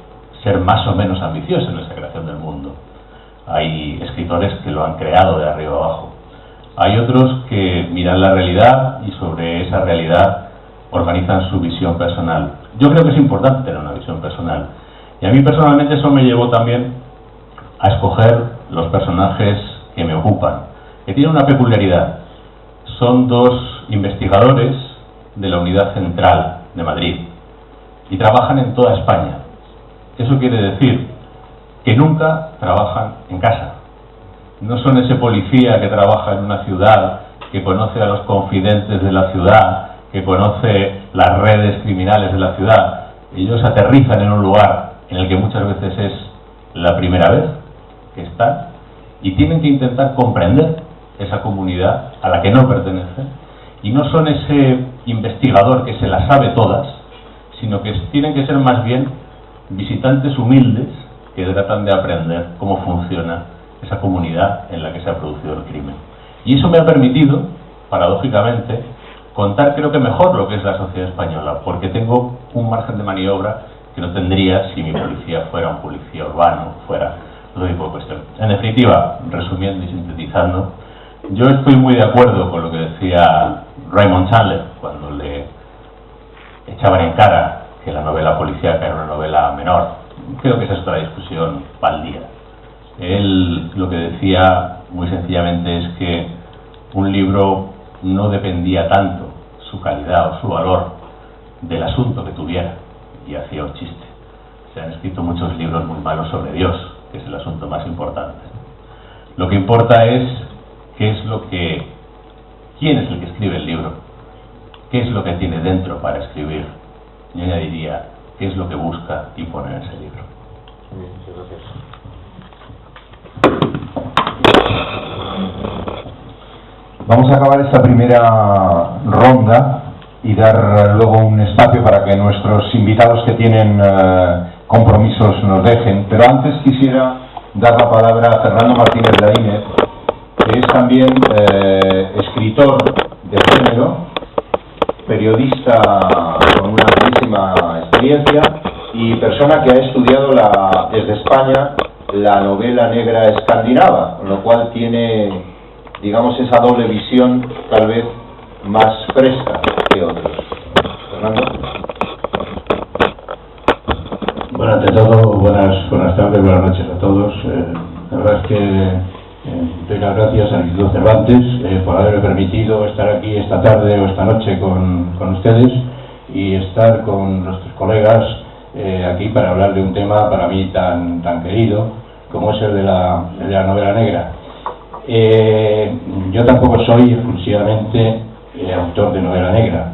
ser más o menos ambicioso en esa creación del mundo. Hay escritores que lo han creado de arriba abajo. Hay otros que miran la realidad y sobre esa realidad organizan su visión personal. Yo creo que es importante tener una visión personal. Y a mí personalmente eso me llevó también a escoger los personajes que me ocupan, que tienen una peculiaridad. Son dos investigadores de la Unidad Central de Madrid y trabajan en toda España. Eso quiere decir que nunca trabajan en casa. No son ese policía que trabaja en una ciudad, que conoce a los confidentes de la ciudad, que conoce las redes criminales de la ciudad. Ellos aterrizan en un lugar en el que muchas veces es la primera vez que están y tienen que intentar comprender esa comunidad a la que no pertenecen, y no son ese investigador que se las sabe todas, sino que tienen que ser más bien visitantes humildes que tratan de aprender cómo funciona esa comunidad en la que se ha producido el crimen. Y eso me ha permitido, paradójicamente, contar creo que mejor lo que es la sociedad española, porque tengo un margen de maniobra que no tendría si mi policía fuera un policía urbano, fuera otro tipo de cuestión. En definitiva, resumiendo y sintetizando, yo estoy muy de acuerdo con lo que decía Raymond Chandler cuando le echaban en cara que la novela policíaca era una novela menor. Creo que esa es otra discusión para el día. Él lo que decía muy sencillamente es que un libro no dependía tanto su calidad o su valor del asunto que tuviera, y hacía un chiste. Se han escrito muchos libros muy malos sobre Dios, que es el asunto más importante. Lo que importa es quién es el que escribe el libro, qué es lo que tiene dentro para escribir. Yo añadiría qué es lo que busca y pone en ese libro. Muy bien, muchas gracias. Vamos a acabar esta primera ronda y dar luego un espacio para que nuestros invitados que tienen compromisos nos dejen. Pero antes quisiera dar la palabra a Fernando Martínez Laínez, que es también escritor de género, periodista con una amplísima experiencia y persona que ha estudiado desde España la novela negra escandinava, con lo cual tiene, digamos, esa doble visión tal vez más fresca que otros. Fernando. Bueno, ante todo, buenas tardes, buenas noches a todos. La verdad es que doy las gracias al Instituto Cervantes por haberme permitido estar aquí esta tarde o esta noche con ustedes y estar con nuestros colegas aquí para hablar de un tema para mí tan querido como es el de la novela negra. Yo tampoco soy exclusivamente autor de novela negra.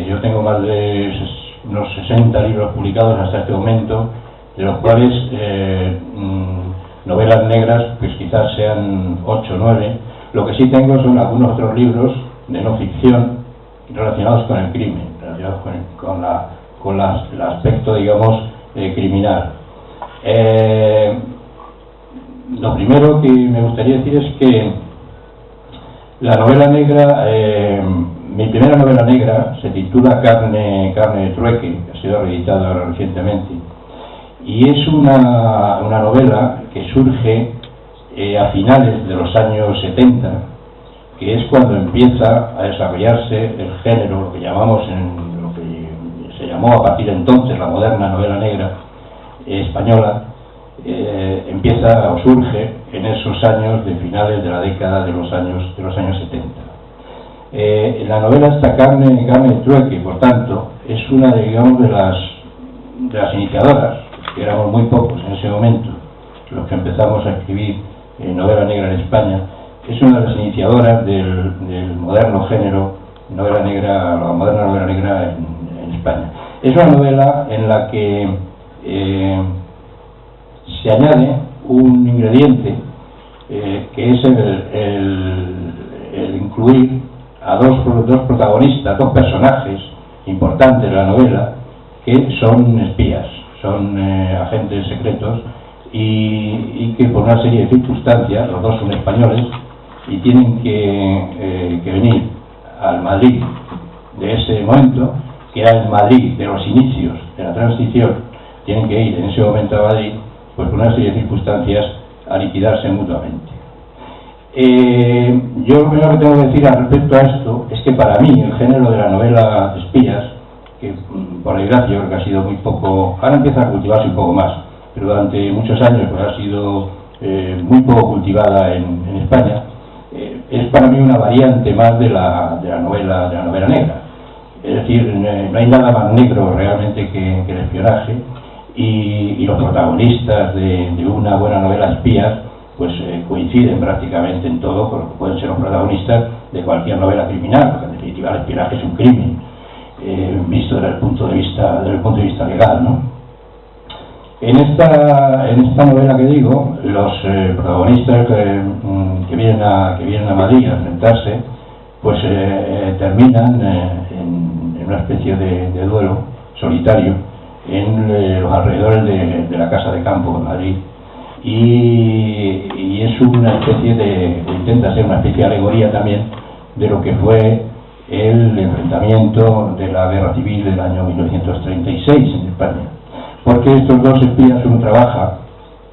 Yo tengo más de unos 60 libros publicados hasta este momento, de los cuales novelas negras pues quizás sean 8 o 9. Lo que sí tengo son algunos otros libros de no ficción relacionados con el crimen, relacionados con el aspecto, digamos, criminal. Lo primero que me gustaría decir es que la novela negra, mi primera novela negra se titula Carne de trueque, que ha sido reeditada recientemente, y es una novela que surge a finales de los años 70, que es cuando empieza a desarrollarse el género, lo que llamamos, lo que se llamó a partir de entonces la moderna novela negra española. Empieza o surge en esos años de finales de la década de los años 70. La novela esta Carne de Trueque, por tanto, es una de, digamos, de las iniciadoras, que éramos muy pocos en ese momento, los que empezamos a escribir novela negra en España. Es una de las iniciadoras del moderno género novela negra, la moderna novela negra en España. Es una novela en la que se añade un ingrediente que es el incluir a dos protagonistas, dos personajes importantes de la novela, que son espías, son agentes secretos y que por una serie de circunstancias, los dos son españoles y tienen que venir al Madrid de ese momento, que era el Madrid de los inicios de la transición. Tienen que ir en ese momento a Madrid, pues por una serie de circunstancias, a liquidarse mutuamente. Yo lo primero que tengo que decir al respecto a esto es que para mí el género de la novela de espías, que por desgracia yo creo que ha sido muy poco, ahora empieza a cultivarse un poco más, pero durante muchos años pues ha sido muy poco cultivada en España, es para mí una variante más de la novela negra. Es decir, no hay nada más negro realmente que el espionaje, y los protagonistas de una buena novela de espías pues coinciden prácticamente en todo, porque pueden ser los protagonistas de cualquier novela criminal, porque en definitiva el espionaje es un crimen, visto desde el punto de vista legal, ¿no? En esta novela que digo, los protagonistas que vienen a Madrid a enfrentarse, pues terminan en una especie de duelo solitario en los alrededores de la Casa de Campo de Madrid, y es una especie intenta ser una especie de alegoría también de lo que fue el enfrentamiento de la Guerra Civil del año 1936 en España, porque estos dos espías, uno trabaja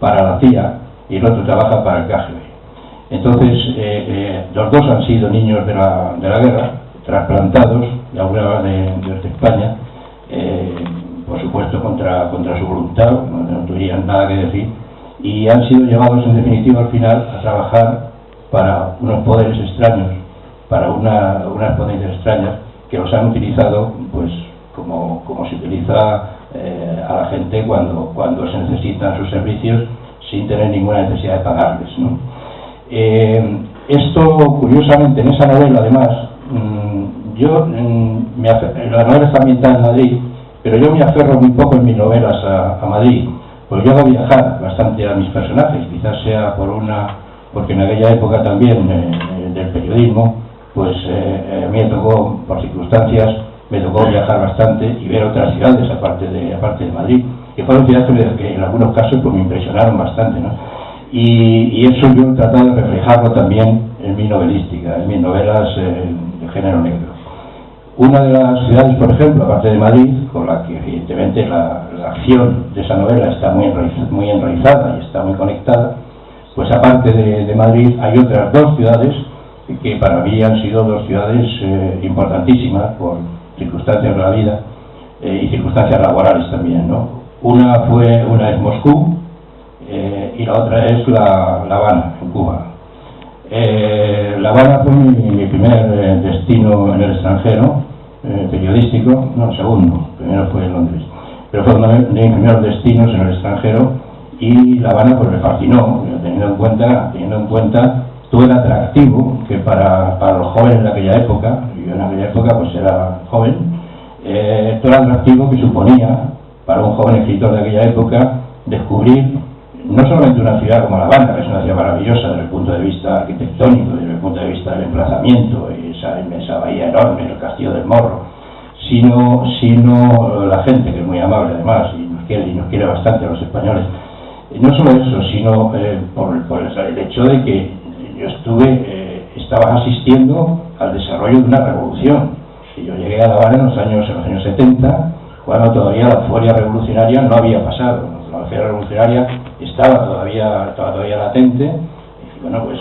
para la CIA y el otro trabaja para el KGB. Entonces los dos han sido niños de la guerra, trasplantados de alguna de España, por supuesto contra su voluntad, no tuvieran nada que decir, y han sido llevados en definitiva al final a trabajar para unos poderes extraños, para unas potencias extrañas que los han utilizado pues como se utiliza a la gente cuando se necesitan sus servicios sin tener ninguna necesidad de pagarles, ¿no? Esto, curiosamente, en esa novela, además, la novela está ambientada en Madrid, pero yo me aferro muy poco en mis novelas a Madrid, pues yo hago viajar bastante a mis personajes, quizás sea porque en aquella época también del periodismo, pues a mí me tocó, por circunstancias, me tocó viajar bastante y ver otras ciudades aparte de Madrid, que fueron ciudades que en algunos casos pues me impresionaron bastante, ¿no? Y eso yo he tratado de reflejarlo también en mi novelística, en mis novelas de género negro. Una de las ciudades, por ejemplo, aparte de Madrid, con la que evidentemente la acción de esa novela está muy enraizada y está muy conectada, pues aparte de Madrid hay otras dos ciudades que para mí han sido dos ciudades importantísimas por circunstancias de la vida y circunstancias laborales también, ¿no? Una es Moscú y la otra es La Habana, en Cuba. La Habana fue mi primer destino en el extranjero, periodístico, no, segundo, primero fue en Londres, pero fue uno de mis primeros destinos en el extranjero, y La Habana pues me fascinó, teniendo en cuenta todo el atractivo que para los jóvenes de aquella época, yo en aquella época pues era joven, todo el atractivo que suponía para un joven escritor de aquella época descubrir no solamente una ciudad como La Habana, que es una ciudad maravillosa desde el punto de vista arquitectónico, desde el punto de vista del emplazamiento, esa inmensa bahía enorme, el Castillo del Morro, sino la gente, que es muy amable además, y nos quiere bastante a los españoles. No solo eso, sino por el hecho de que yo estaba asistiendo al desarrollo de una revolución. Y yo llegué a La Habana en los años 70, cuando todavía la euforia revolucionaria no había pasado. La euforia revolucionaria estaba todavía latente, y bueno, pues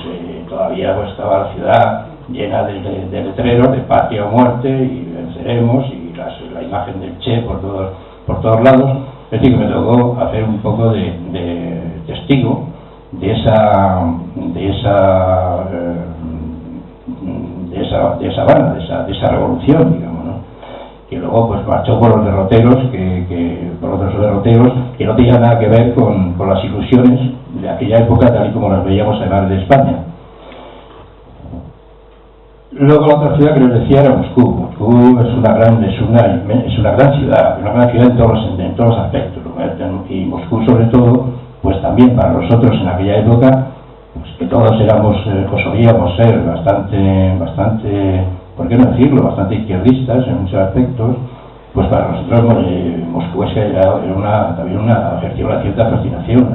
todavía pues, estaba la ciudad llena de letreros de patria o muerte, y venceremos, y la imagen del Che por todos lados. Es decir, que me tocó hacer un poco de testigo de esa esa Habana, de esa revolución, digamos, ¿no? Que luego pues marchó por los derroteros, por otros derroteros que no tenían nada que ver con las ilusiones de aquella época tal y como las veíamos en el de España. Luego la otra ciudad que les decía era Moscú. Moscú es una gran ciudad en todos los aspectos, ¿no? Y Moscú sobre todo, pues también para nosotros en aquella época, pues que todos éramos, o solíamos ser bastante, ¿por qué no decirlo?, bastante izquierdistas en muchos aspectos, pues para nosotros Moscú ejerció una cierta fascinación,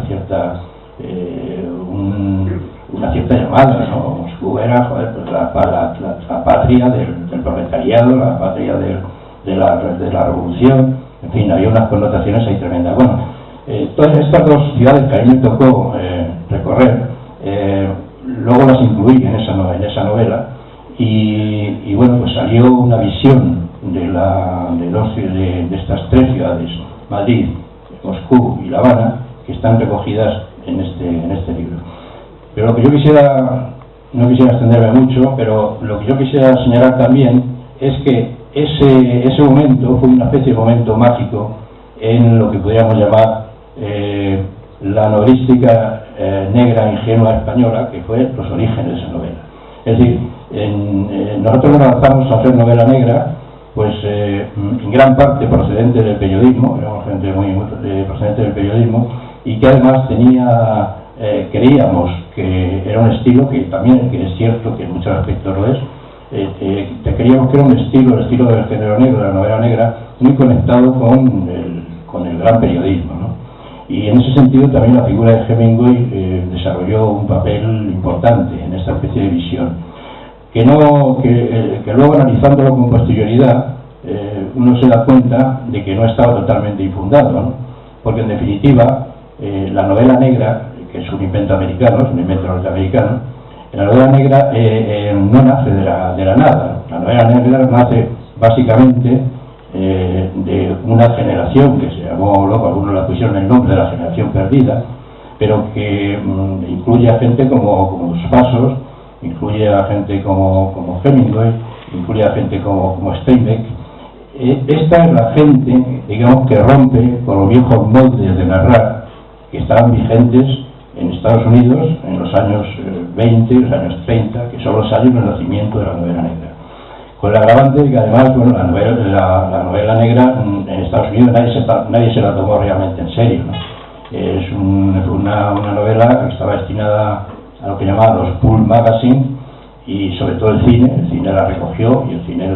una cierta llamada, ¿no? Moscú era pues la patria del proletariado, la patria de la revolución, en fin, había unas connotaciones ahí tremendas. Bueno, todas estas dos ciudades que a mí me tocó recorrer, luego las incluí en esa novela, y bueno, pues salió una visión de estas tres ciudades, Madrid, Moscú y La Habana, que están recogidas en este libro. Pero lo que yo no quisiera extenderme mucho, pero lo que yo quisiera señalar también es que ese momento fue una especie de momento mágico en lo que podríamos llamar la novelística negra ingenua española, que fue los orígenes de esa novela. Es decir, nosotros nos lanzamos a hacer novela negra, pues en gran parte procedente del periodismo, éramos gente muy procedente del periodismo, y que además creíamos que era un estilo que también, que es cierto que en muchos aspectos lo es, creíamos que era el estilo del género negro, de la novela negra, muy conectado con el gran periodismo, ¿no? Y en ese sentido también la figura de Hemingway desarrolló un papel importante en esta especie de visión, que luego analizándolo con posterioridad uno se da cuenta de que no estaba totalmente infundado, ¿no? Porque en definitiva la novela negra, que es un invento americano, es un invento norteamericano, la novela negra no nace de la nada. La novela negra nace básicamente de una generación que se llamó, luego algunos la pusieron el nombre de la generación perdida, pero que incluye a gente como los Pasos, incluye a gente como Hemingway, incluye a gente como Steinbeck. Esta es la gente, digamos, que rompe con los viejos moldes de narrar que estaban vigentes en Estados Unidos en los años 20 y los años 30, que son los años del nacimiento de la novela negra. Con el agravante de que además, bueno, la novela negra en Estados Unidos nadie se la tomó realmente en serio, ¿no? Es una novela que estaba destinada a lo que llamaban los Pulp Magazine, y sobre todo el cine la recogió, y el cine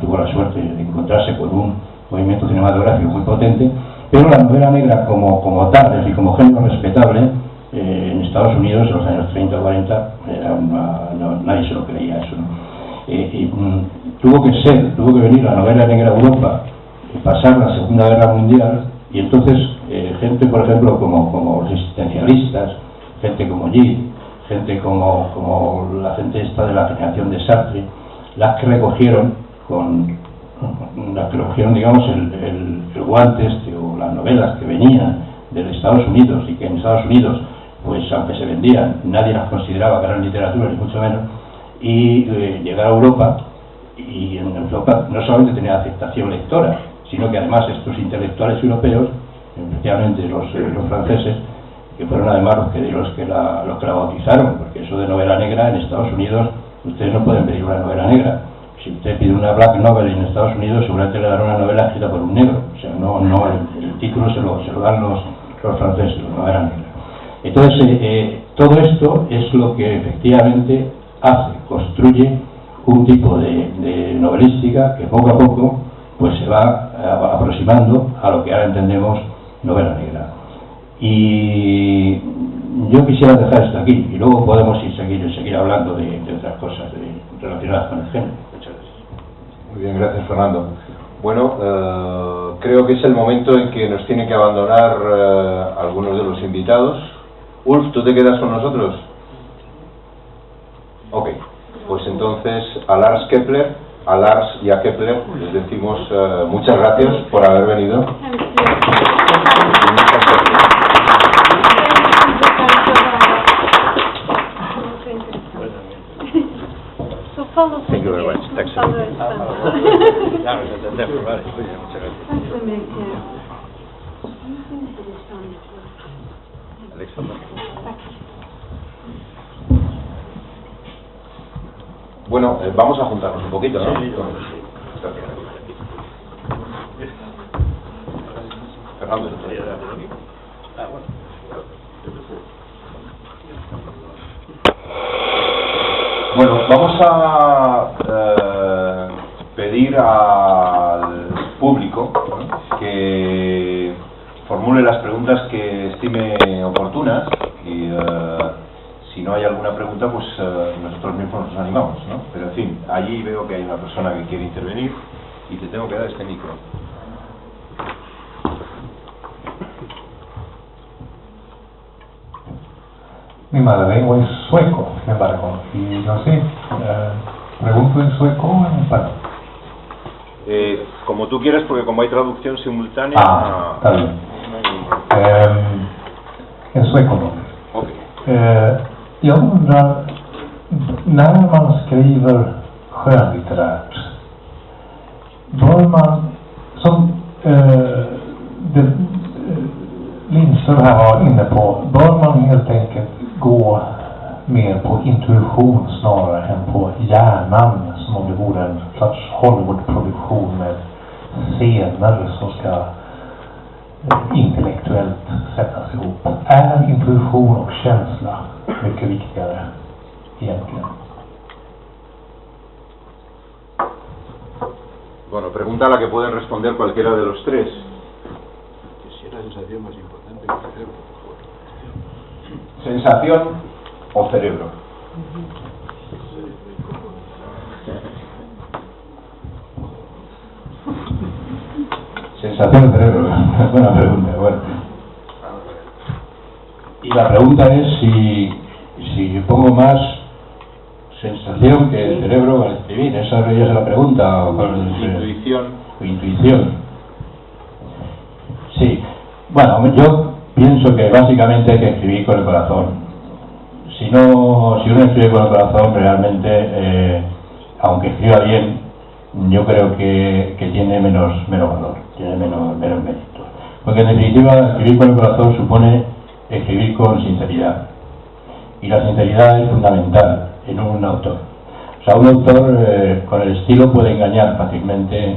tuvo la suerte de encontrarse con un movimiento cinematográfico muy potente, pero la novela negra como tal, es decir, como género respetable, en Estados Unidos en los años 30 o 40 nadie se lo creía eso, ¿no? Tuvo que venir la novela negra a Europa y pasar la Segunda Guerra Mundial, y entonces gente, por ejemplo, como los existencialistas, gente como Gide, gente como la gente esta de la generación de Sartre, las que recogieron digamos el guante o las novelas que venían de Estados Unidos, y que en Estados Unidos, pues aunque se vendían, nadie las consideraba que eran literatura, ni mucho menos, y llegar a Europa, y en Europa no solamente tenía aceptación lectora, sino que además estos intelectuales europeos, especialmente los franceses, que fueron además los que la bautizaron, porque eso de novela negra en Estados Unidos, ustedes no pueden pedir una novela negra. Si usted pide una black novel en Estados Unidos, seguramente le darán una novela escrita por un negro. O sea, el título se lo dan los franceses, la novela negra. Entonces, todo esto es lo que efectivamente construye un tipo de novelística que poco a poco pues se va aproximando a lo que ahora entendemos novela negra. Y yo quisiera dejar esto aquí, y luego podemos seguir hablando de otras cosas relacionadas con el género. Muchas gracias. Muy bien, gracias, Fernando. Bueno, creo que es el momento en que nos tienen que abandonar algunos de los invitados. Ulf, ¿tú te quedas con nosotros? Ok, pues entonces a Lars y a Kepler les decimos muchas gracias por haber venido. So follow igual, está Cuando excelente. está. Claro, se entendemos, vale. Oye, muchas gracias. Tack så mycket. Alexander. Bueno, vamos a juntarnos un poquito, ¿no? Fernando, bueno, vamos a pedir al público, ¿no?, que formule las preguntas que estime oportunas y si no hay alguna pregunta, pues nosotros mismos nos animamos, ¿no? Pero en fin, allí veo que hay una persona que quiere intervenir y te tengo que dar este micro. Mi madre lengua es sueco, sin embargo, y yo sí, pregunto en sueco o en español. Como tú quieras, porque como hay traducción simultánea... Está bien. En sueco då. Okay. Jag undrar, när man skriver skönlitterärt, bör man, som Lindström här var inne på, bör man helt enkelt gå mer på intuition snarare än på hjärnan, som om det vore en slags Hollywood-produktion med scener som ska intellektuellt sättas ihop. Är intuition och känsla mycket viktigare egentligen? Bueno, pregunta a la que pueden responder cualquiera de los tres. Si es la sensación más importante que el cerebro. ¿Sensación o cerebro? Sensación de cerebro, buena pregunta. Bueno. Y la pregunta es si pongo más sensación que el cerebro al escribir. Esa es la pregunta. ¿O cuál es? Intuición. Intuición. Sí. Bueno, yo pienso que básicamente hay que escribir con el corazón. Si uno escribe con el corazón, realmente, aunque escriba bien, yo creo que tiene menos valor, tiene menos mérito. Porque en definitiva, escribir con el corazón supone escribir con sinceridad. Y la sinceridad es fundamental en un autor. O sea, un autor con el estilo puede engañar fácilmente,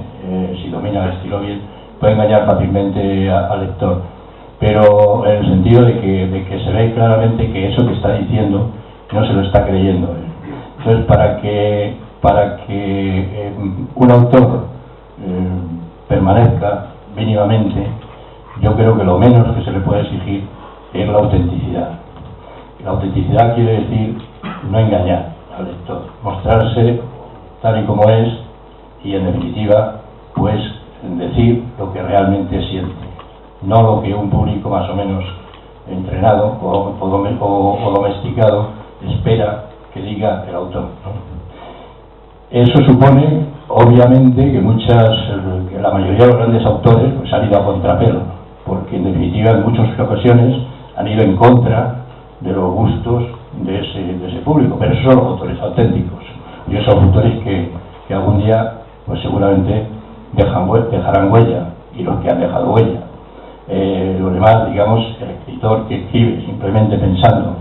si domina el estilo bien, puede engañar fácilmente al lector. Pero en el sentido de que se ve claramente que eso que está diciendo no se lo está creyendo. Entonces, para que un autor permanezca mínimamente, yo creo que lo menos que se le puede exigir es la autenticidad. La autenticidad quiere decir no engañar al lector, mostrarse tal y como es y, en definitiva, pues decir lo que realmente siente, no lo que un público más o menos entrenado o domesticado espera que diga el autor, ¿no? Eso supone, obviamente, que la mayoría de los grandes autores pues, han ido a contrapelo, porque en definitiva en muchas ocasiones han ido en contra de los gustos de ese público, pero esos son los autores auténticos, y esos autores que algún día pues seguramente dejarán huella, y los que han dejado huella. Lo demás, digamos, el escritor que escribe simplemente pensando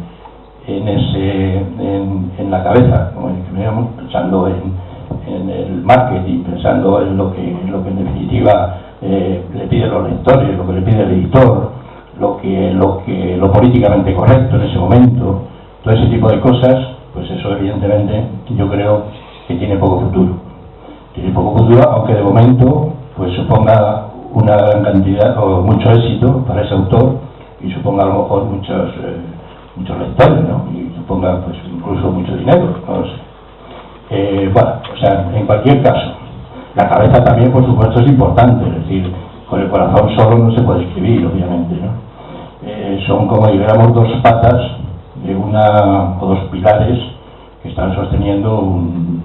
en la cabeza, como digamos, pensando en el marketing, pensando en lo que en definitiva le piden los lectores, lo que le pide el editor, lo políticamente correcto en ese momento, todo ese tipo de cosas, pues eso evidentemente yo creo que tiene poco futuro. Tiene poco futuro, aunque de momento pues suponga una gran cantidad o mucho éxito para ese autor y suponga a lo mejor muchos lectores, ¿no? Y suponga pues incluso mucho dinero, no lo sé. Bueno, o sea, en cualquier caso, la cabeza también por supuesto es importante, es decir, con el corazón solo no se puede escribir, obviamente, ¿no? Son como digamos dos patas de o dos pilares que están sosteniendo un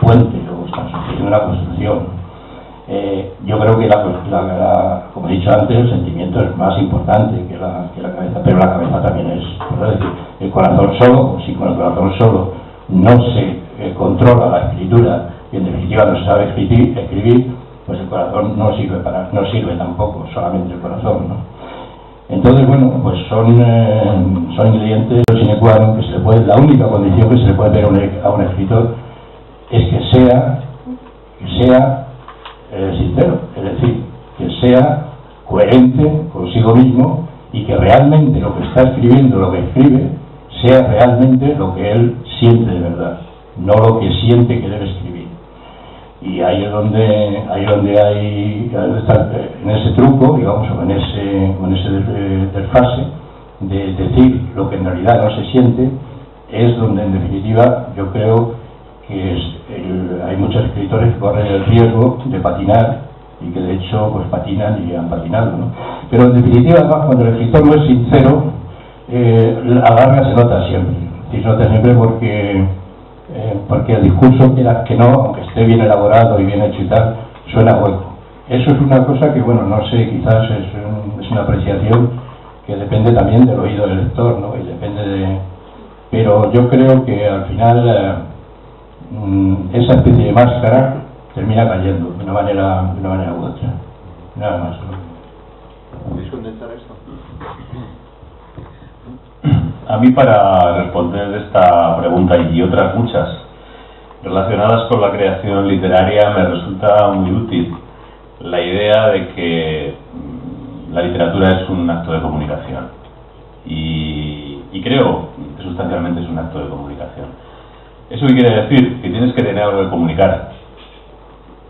puente o están sosteniendo una construcción. Yo creo que como he dicho antes, el sentimiento es más importante que la cabeza, pero la cabeza también es decir, el corazón solo, si con el corazón solo no se controla la escritura y en definitiva no se sabe escribir, pues el corazón no sirve tampoco, solamente el corazón, ¿no? Entonces, bueno, pues son ingredientes sine qua non que la única condición que se le puede pedir a un escritor es que sea sincero, es decir, que sea coherente consigo mismo y que realmente lo que está escribiendo, lo que escribe, sea realmente lo que él siente de verdad, no lo que siente que debe escribir. Y ahí es donde hay en ese truco, digamos, o en ese desfase de decir lo que en realidad no se siente, es donde en definitiva yo creo que hay muchos escritores que corren el riesgo de patinar y que de hecho pues patinan y han patinado, ¿no? Pero en definitiva cuando el escritor no es sincero, la larga se nota siempre, se nota siempre porque el discurso que no, aunque esté bien elaborado y bien hecho y tal, suena hueco. Eso es una cosa que, bueno, no sé, quizás es una apreciación que depende también del oído del lector, ¿no? Y pero yo creo que al final esa especie de máscara termina cayendo de una manera u otra. Nada más. ¿Podéis condensar esto? A mí, para responder esta pregunta y otras muchas relacionadas con la creación literaria, me resulta muy útil la idea de que la literatura es un acto de comunicación y creo que sustancialmente es un acto de comunicación. ¿Eso qué quiere decir? Que tienes que tener algo de comunicar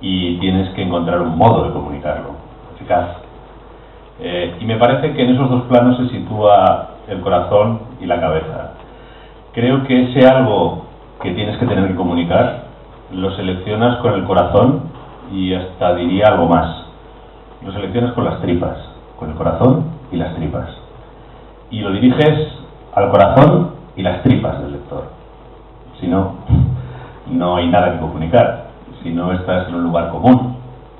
y tienes que encontrar un modo de comunicarlo eficaz. Y me parece que en esos dos planos se sitúa el corazón y la cabeza. Creo que ese algo que tienes que tener que comunicar lo seleccionas con el corazón y hasta diría algo más. Lo seleccionas con las tripas, con el corazón y las tripas. Y lo diriges al corazón y las tripas del lector. Si no, no hay nada que comunicar. Si no, estás en un lugar común,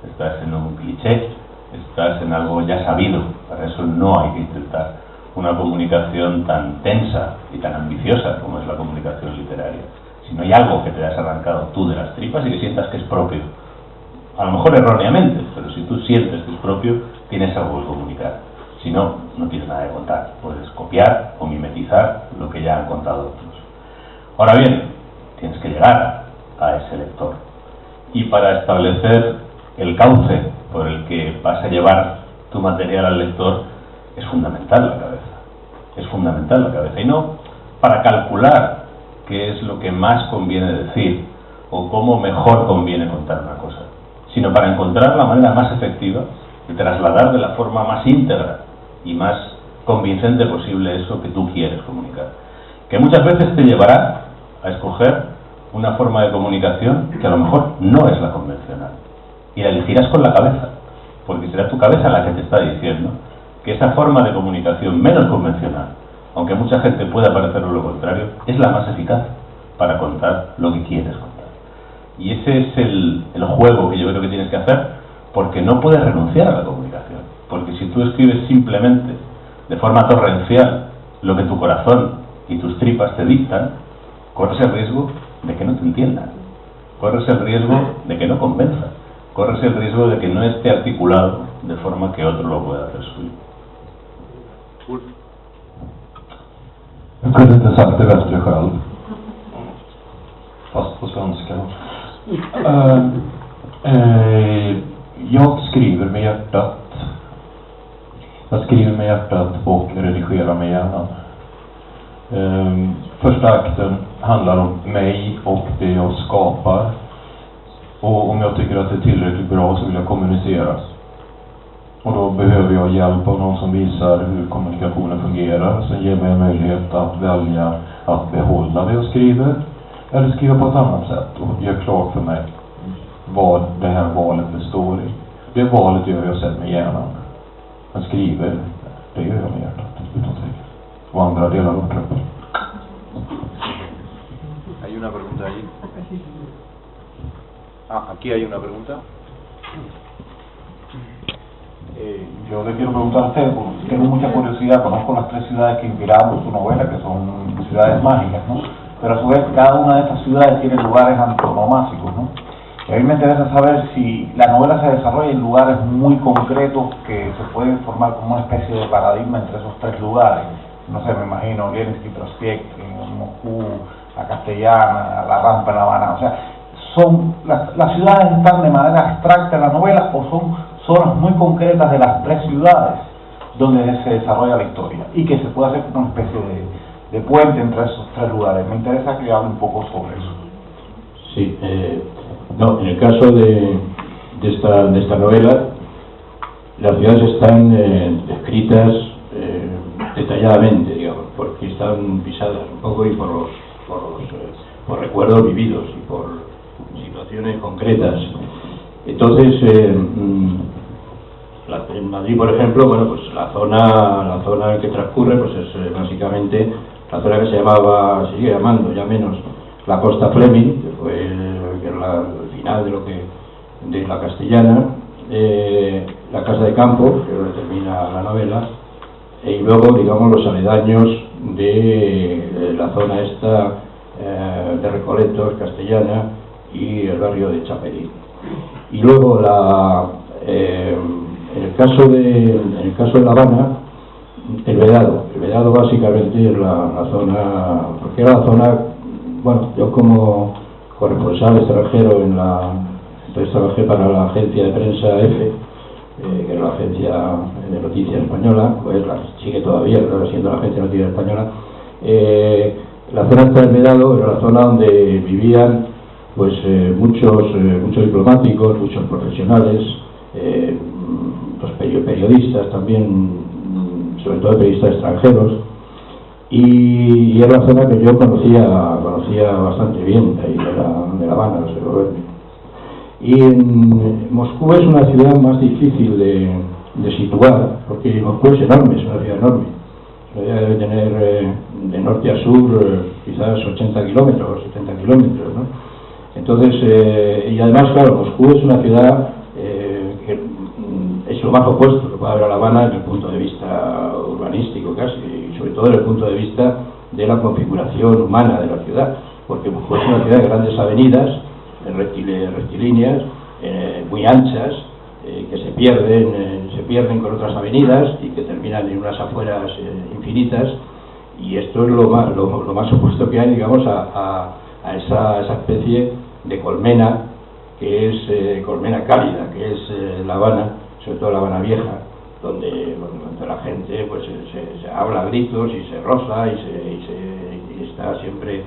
estás en un cliché, estás en algo ya sabido. Para eso no hay que intentar una comunicación tan tensa y tan ambiciosa como es la comunicación literaria. Si no hay algo que te hayas arrancado tú de las tripas y que sientas que es propio, a lo mejor erróneamente, pero si tú sientes que es propio, tienes algo que comunicar. Si no, no tienes nada que contar. Puedes copiar o mimetizar lo que ya han contado otros. Ahora bien, tienes que llegar a ese lector. Y para establecer el cauce por el que vas a llevar tu material al lector, es fundamental la cabeza. Es fundamental la cabeza. Y no para calcular qué es lo que más conviene decir o cómo mejor conviene contar una cosa, sino para encontrar la manera más efectiva de trasladar de la forma más íntegra y más convincente posible eso que tú quieres comunicar. Que muchas veces te llevará a escoger una forma de comunicación que a lo mejor no es la convencional. Y la elegirás con la cabeza, porque será tu cabeza la que te está diciendo que esa forma de comunicación menos convencional, aunque a mucha gente pueda parecer lo contrario, es la más eficaz para contar lo que quieres contar. Y ese es el juego que yo creo que tienes que hacer, porque no puedes renunciar a la comunicación. Porque si tú escribes simplemente, de forma torrencial, lo que tu corazón y tus tripas te dictan, corres el riesgo de que no te entiendan, corres el riesgo de que no convenza, corres el riesgo de que no esté articulado de forma que otro lo pueda hacer suyo. Jag kunde inte sagt det bättre själv. Fast på svenska. Jag skriver med hjärtat. Jag skriver med hjärtat och redigerar med hjärnan. Första akten handlar om mig och det jag skapar. Och om jag tycker att det är tillräckligt bra så vill jag kommunicera. Och då behöver jag hjälp av någon som visar hur kommunikationen fungerar. Som ger mig en möjlighet att välja att behålla det jag skriver. Eller skriva på ett annat sätt och gör klart för mig vad det här valet består i. Det valet gör jag sen med hjärnan. Men skriver, det gör jag med hjärtat, utan tvekan. Och andra delar av kroppen. Hay una pregunta allí. Aquí hay una pregunta. Yo le quiero preguntar a usted, porque tengo mucha curiosidad, conozco las 3 ciudades que inspiraron tu novela, que son ciudades mágicas, ¿no? pero a su vez cada una de estas ciudades tiene lugares antonomásicos, ¿no? Y a mí me interesa saber si la novela se desarrolla en lugares muy concretos que se pueden formar como una especie de paradigma entre esos tres lugares. No sé, me imagino Leninski, Trostiek, Moscú, la Castellana, la Rampa en La Habana. O sea, son las ciudades están de manera abstracta en la novela o son zonas muy concretas de las tres ciudades donde se desarrolla la historia y que se puede hacer como una especie de puente entre esos tres lugares. Me interesa que hable un poco sobre eso. Sí, no, en el caso de esta novela, las ciudades están descritas detalladamente, digamos, porque están pisadas un poco y por recuerdos vividos y por situaciones concretas. Entonces, en Madrid, por ejemplo, bueno, pues la zona en que transcurre, pues es básicamente la zona que se llamaba, se sigue llamando, ya menos, la Costa Fleming, que fue el final de la Castellana, la Casa de Campo, que es donde termina la novela, y luego, digamos, los aledaños de la zona esta de Recoletos, Castellana, y el barrio de Chapelín. Y luego en el caso de La Habana, el Vedado básicamente es la zona, porque era la zona, bueno, yo como corresponsal extranjero entonces trabajé para la agencia de prensa EFE, que era la agencia de noticias española, pues sigue todavía siendo la agencia de noticias española. La zona esta del Vedado era la zona donde vivían pues muchos diplomáticos, muchos profesionales, los periodistas también, sobre todo periodistas extranjeros, y era una zona que yo conocía bastante bien, ahí de La Habana, no sé, y en Moscú es una ciudad más difícil de situar, porque Moscú es enorme, es una ciudad enorme. La ciudad debe tener de norte a sur quizás 80 kilómetros, 70 kilómetros, ¿no? Entonces, y además, claro, Moscú es una ciudad que es lo más opuesto que puede haber a La Habana desde el punto de vista urbanístico casi, y sobre todo desde el punto de vista de la configuración humana de la ciudad, porque Moscú es una ciudad de grandes avenidas, rectilíneas, muy anchas, que se pierden con otras avenidas y que terminan en unas afueras infinitas, y esto es lo más opuesto que hay, digamos, a esa especie de colmena que es colmena cálida, que es La Habana, sobre todo La Habana Vieja, donde la gente pues se habla a gritos y se roza y está siempre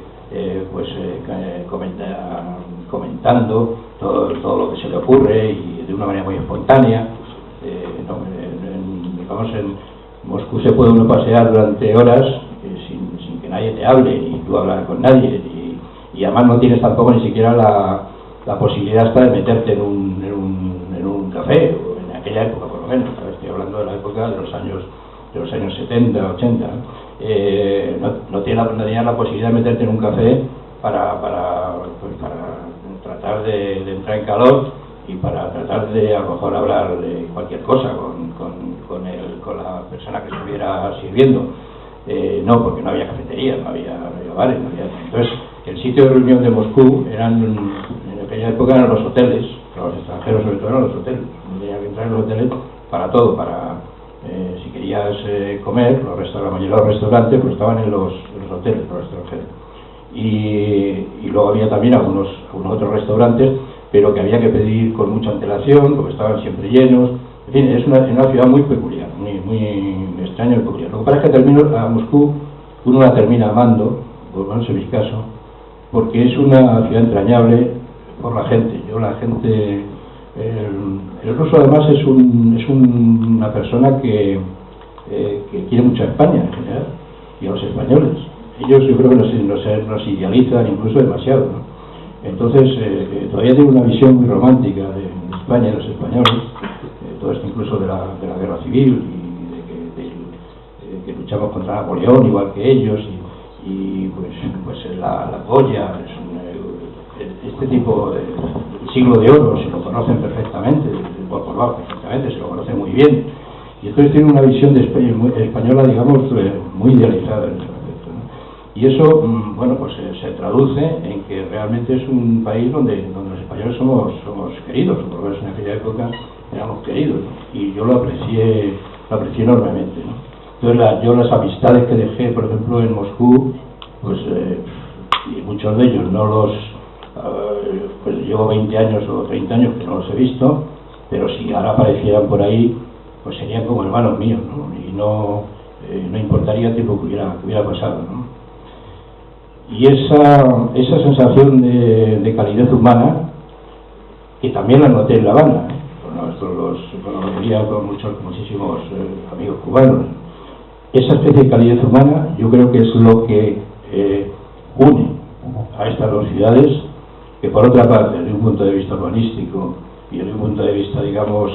comentando todo lo que se le ocurre y de una manera muy espontánea. Digamos, en Moscú se puede uno pasear durante horas sin que nadie te hable ni tú hablar con nadie, y además no tienes tampoco ni siquiera la posibilidad hasta de meterte en un café, o en aquella época por lo menos. Estoy hablando de la época de los años 70, 80. No tenías la posibilidad de meterte en un café para tratar de entrar en calor y para tratar de a lo mejor hablar de cualquier cosa con la persona que estuviera sirviendo. No, porque no había cafeterías, no había bares, no había. Entonces, el sitio de reunión de Moscú en aquella época eran los hoteles, los extranjeros sobre todo eran los hoteles. Tenían que entrar en los hoteles para todo, si querías comer, la mayoría de los restaurantes pues estaban en los hoteles, los extranjeros. Y luego había también algunos otros restaurantes, pero que había que pedir con mucha antelación, porque estaban siempre llenos. En fin, es una ciudad muy peculiar, muy extraña y peculiar. Lo que pasa es que a Moscú uno la termina amando, por lo menos en mi caso, porque es una ciudad entrañable por la gente. El ruso además es una persona que quiere mucho a España en general y a los españoles. Ellos yo creo que nos idealizan incluso demasiado, ¿no? Entonces todavía tiene una visión muy romántica de España y de los españoles, todo esto incluso de la guerra civil y de que luchamos contra Napoleón igual que ellos, y pues la Goya, este tipo de siglo de oro se lo conocen perfectamente, perfectamente, se lo conocen muy bien, y entonces tiene una visión de España española, digamos, muy idealizada en ese aspecto, ¿no? Y eso, bueno, pues se traduce en que realmente es un país donde los españoles somos queridos, por lo menos en aquella época éramos queridos, ¿no? Y yo lo aprecié enormemente, ¿no? Entonces yo las amistades que dejé, por ejemplo, en Moscú, pues y muchos de ellos no los pues llevo 20 años o 30 años que no los he visto, pero si ahora aparecieran por ahí, pues serían como hermanos míos, ¿no? Y no importaría el tiempo que hubiera pasado, ¿no? Y esa sensación de calidez humana, que también la noté en La Habana, lo veía con muchísimos amigos cubanos, esa especie de calidez humana yo creo que es lo que une a estas dos ciudades, que por otra parte, desde un punto de vista urbanístico y desde un punto de vista, digamos,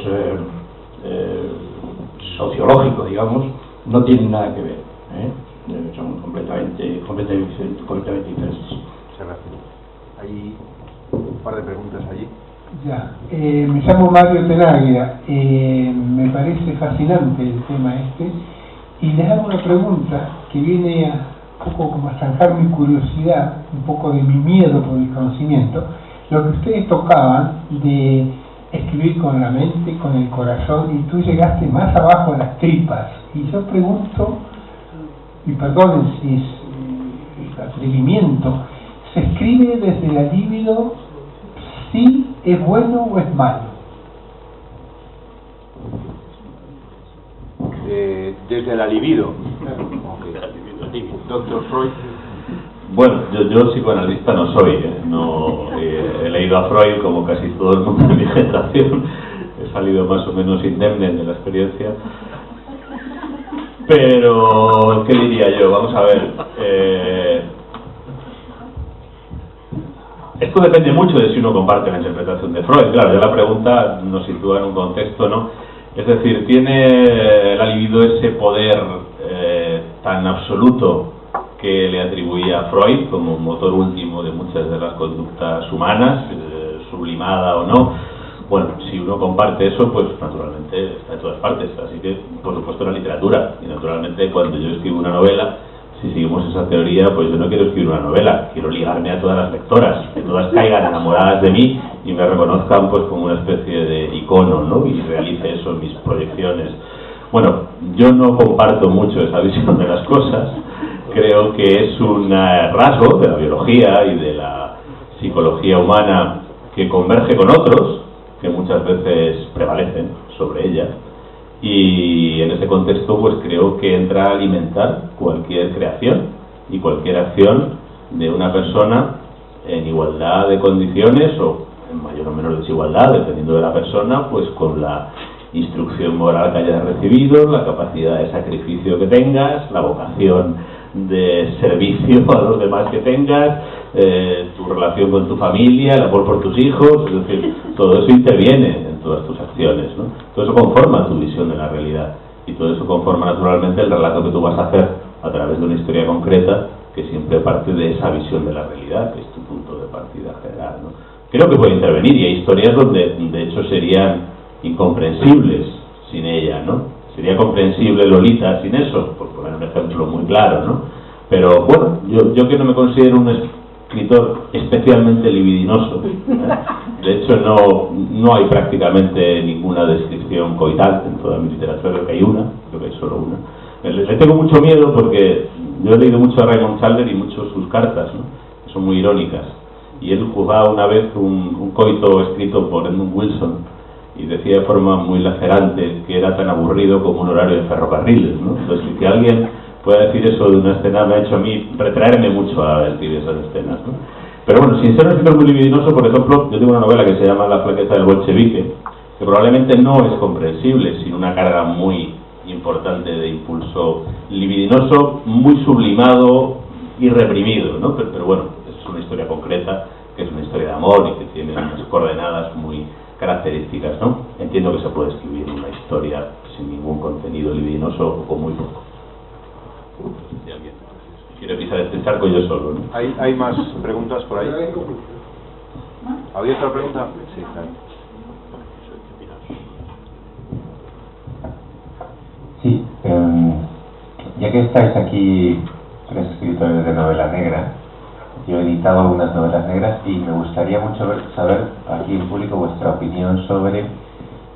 sociológico, digamos, no tienen nada que ver, son completamente diferentes. Muchas gracias. Hay un par de preguntas allí. Ya, me llamo Mario Tenaglia, me parece fascinante el tema este, y les hago una pregunta que viene a un poco como a zanjar mi curiosidad, un poco de mi miedo por el conocimiento. Lo que ustedes tocaban de escribir con la mente, con el corazón, y tú llegaste más abajo a las tripas, y yo pregunto, y perdonen si es atrevimiento, ¿se escribe desde la libido? ¿Sí es bueno o es malo? Desde la libido. Doctor Freud. Bueno, yo psicoanalista no soy, no he leído a Freud como casi todo el mundo de mi generación, he salido más o menos indemne de la experiencia, pero ¿qué diría yo? Vamos a ver, esto depende mucho de si uno comparte la interpretación de Freud. Claro, ya la pregunta nos sitúa en un contexto, ¿no? Es decir, ¿tiene la libido ese poder tan absoluto que le atribuía a Freud como motor último de muchas de las conductas humanas, sublimada o no? Bueno, si uno comparte eso, pues naturalmente está en todas partes, así que por supuesto la literatura, y naturalmente cuando yo escribo una novela, si seguimos esa teoría, pues yo no quiero escribir una novela, quiero ligarme a todas las lectoras, que todas caigan enamoradas de mí y me reconozcan pues como una especie de icono, ¿no? Y realice eso en mis proyecciones. Bueno, yo no comparto mucho esa visión de las cosas, creo que es un rasgo de la biología y de la psicología humana que converge con otros, que muchas veces prevalecen sobre ella, y en ese contexto pues creo que entra a alimentar cualquier creación y cualquier acción de una persona en igualdad de condiciones o en mayor o menor desigualdad, dependiendo de la persona, pues con la instrucción moral que hayas recibido, la capacidad de sacrificio que tengas, la vocación de servicio a los demás que tengas, tu relación con tu familia, el amor por tus hijos, es decir, todo eso interviene en todas tus acciones, ¿no? Todo eso conforma tu visión de la realidad y todo eso conforma naturalmente el relato que tú vas a hacer a través de una historia concreta que siempre parte de esa visión de la realidad, que es tu punto de partida general, ¿no? Creo que puede intervenir y hay historias donde de hecho serían incomprensibles sin ella, ¿no? Sería comprensible Lolita sin eso, por poner un ejemplo muy claro, ¿no? Pero bueno, yo que no me considero un escritor especialmente libidinoso, de hecho no hay prácticamente ninguna descripción coital en toda mi literatura, creo que hay solo una. Le tengo mucho miedo porque yo he leído mucho a Raymond Chandler y mucho sus cartas, ¿no? Que son muy irónicas, y él juzgaba una vez un coito escrito por Edmund Wilson y decía de forma muy lacerante que era tan aburrido como un horario de ferrocarriles, ¿no? Entonces, si alguien puede decir eso de una escena me ha hecho a mí retraerme mucho a decir esas escenas, ¿no? Pero bueno, sin ser un escritor muy libidinoso, por ejemplo, yo tengo una novela que se llama La flaqueza del bolchevique, que probablemente no es comprensible sin una carga muy importante de impulso libidinoso, muy sublimado y reprimido, ¿no? Pero bueno, es una historia concreta, que es una historia de amor y que tiene unas coordenadas muy características, ¿no? Entiendo que se puede escribir una historia sin ningún contenido libidinoso o muy poco. Si alguien quiere pisar este charco, yo solo, ¿no? ¿Hay más preguntas por ahí? ¿Había otra pregunta? Sí, claro. Sí, ya que estáis aquí tres escritores de novela negra. Yo he editado algunas novelas negras y me gustaría mucho saber aquí en público vuestra opinión sobre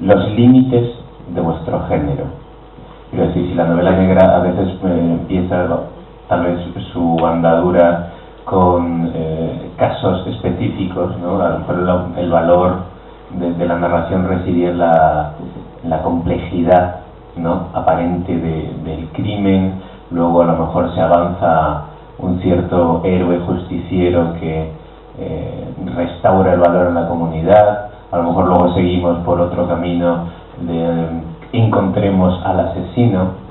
los límites de vuestro género. Quiero decir, si la novela negra a veces empieza tal vez su andadura con casos específicos, ¿no? A lo mejor el valor de la narración reside en la complejidad, ¿no? Aparente del crimen. Luego a lo mejor se avanza un cierto héroe justiciero que restaura el valor en la comunidad. A lo mejor luego seguimos por otro camino de encontremos al asesino.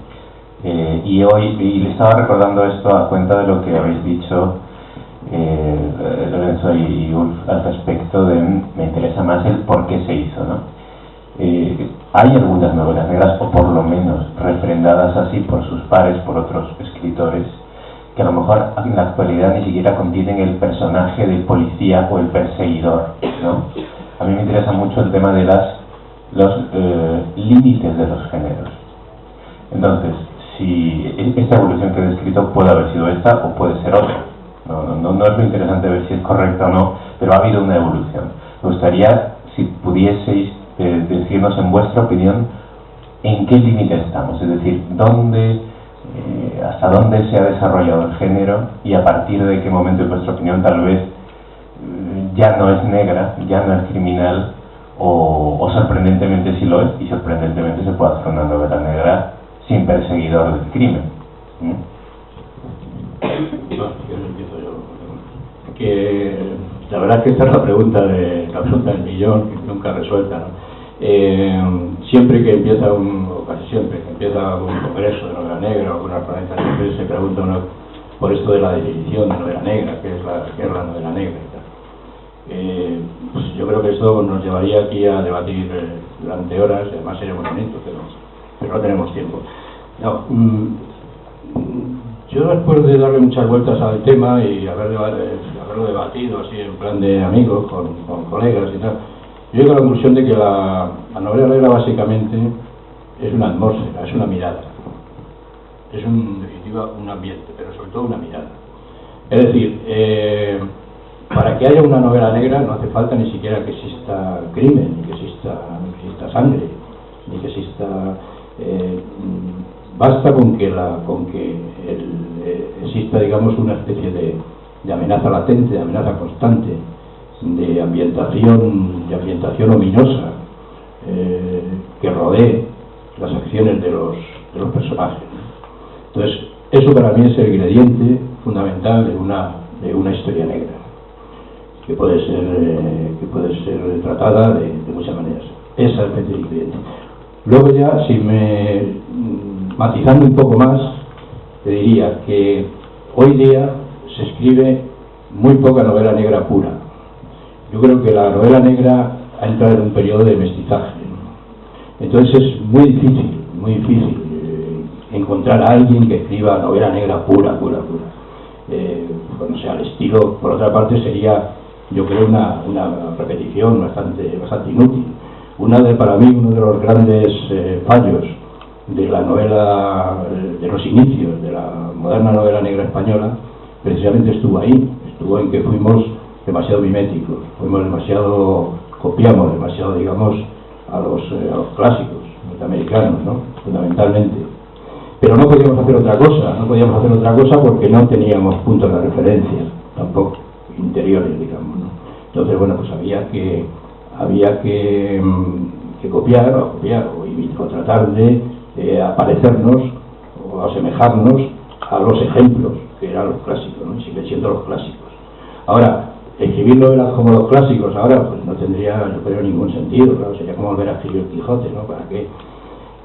Y le estaba recordando esto a cuenta de lo que habéis dicho Lorenzo y Ulf al respecto de me interesa más el por qué se hizo, ¿no? Hay algunas novelas negras, o por lo menos refrendadas así por sus pares, por otros escritores, que a lo mejor en la actualidad ni siquiera contienen el personaje del policía o el perseguidor, ¿no? A mí me interesa mucho el tema de los límites de los géneros. Entonces, si esta evolución que he descrito puede haber sido esta o puede ser otra. No es lo interesante ver si es correcta o no, pero ha habido una evolución. Me gustaría, si pudieseis decirnos en vuestra opinión en qué límite estamos, es decir, hasta dónde se ha desarrollado el género y a partir de qué momento, en vuestra opinión, tal vez ya no es negra, ya no es criminal o sorprendentemente sí lo es, y sorprendentemente se puede hacer una novela negra sin perseguidor del crimen. Que la verdad es que esta es la pregunta del millón, que nunca resuelta, ¿no? Siempre que empieza o casi siempre que empieza un congreso de novela negra o alguna ponencia, siempre se pregunta uno por esto de la definición de novela negra, qué es la novela negra y tal. Pues yo creo que esto nos llevaría aquí a debatir durante horas, y además sería muy bonito, pero no tenemos tiempo. No, yo después de darle muchas vueltas al tema y haberlo debatido así en plan de amigos, con colegas y tal, yo llego a la conclusión de que la novela negra básicamente es una atmósfera, es una mirada. Es en definitiva un ambiente, pero sobre todo una mirada. Es decir, para que haya una novela negra no hace falta ni siquiera que exista crimen, ni que exista sangre, ni que exista... basta con que exista, digamos, una especie de amenaza latente, de amenaza constante, de ambientación ominosa que rodee las acciones de los personajes, ¿no? Entonces, eso para mí es el ingrediente fundamental de una historia negra, que puede ser tratada de muchas maneras. Esa es el ingrediente. Luego ya, matizando un poco más, te diría que hoy día se escribe muy poca novela negra pura. Yo creo que la novela negra ha entrado en un periodo de mestizaje. Entonces es muy difícil encontrar a alguien que escriba novela negra pura. No sé, al estilo, por otra parte, sería, yo creo, una repetición bastante inútil. Para mí, uno de los grandes fallos de la novela, de los inicios de la moderna novela negra española, precisamente estuvo en que fuimos demasiado miméticos, copiamos demasiado, digamos, a los clásicos norteamericanos, ¿no? Fundamentalmente. Pero no podíamos hacer otra cosa porque no teníamos puntos de referencia, tampoco interiores, digamos, ¿no? Entonces, bueno, pues había que copiar o tratar de aparecernos o asemejarnos a los ejemplos que eran los clásicos, ¿no? Y siguen siendo los clásicos. Ahora, escribir novelas como los clásicos ahora pues no tendría, yo creo, ningún sentido, claro, sería como volver a escribir el Quijote, ¿no? ¿Para qué?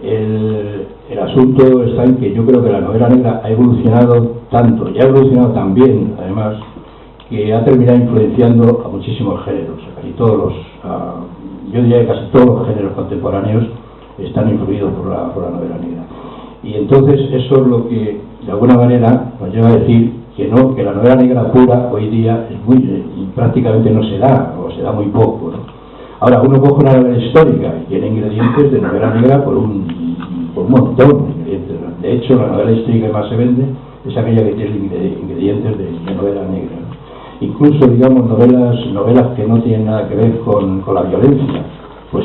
El asunto está en que yo creo que la novela negra ha evolucionado tanto, y ha evolucionado tan bien, además, que ha terminado influenciando a muchísimos géneros, yo diría que casi todos los géneros contemporáneos están influidos por la novela negra. Y entonces eso es lo que, de alguna manera, nos lleva a decir que la novela negra pura hoy día prácticamente no se da, o se da muy poco, ¿no? Ahora, uno coge una novela histórica y tiene ingredientes de novela negra por un montón de ingredientes, ¿no? De hecho, la novela histórica que más se vende es aquella que tiene ingredientes de novela negra, ¿no? Incluso, digamos, novelas que no tienen nada que ver con la violencia, pues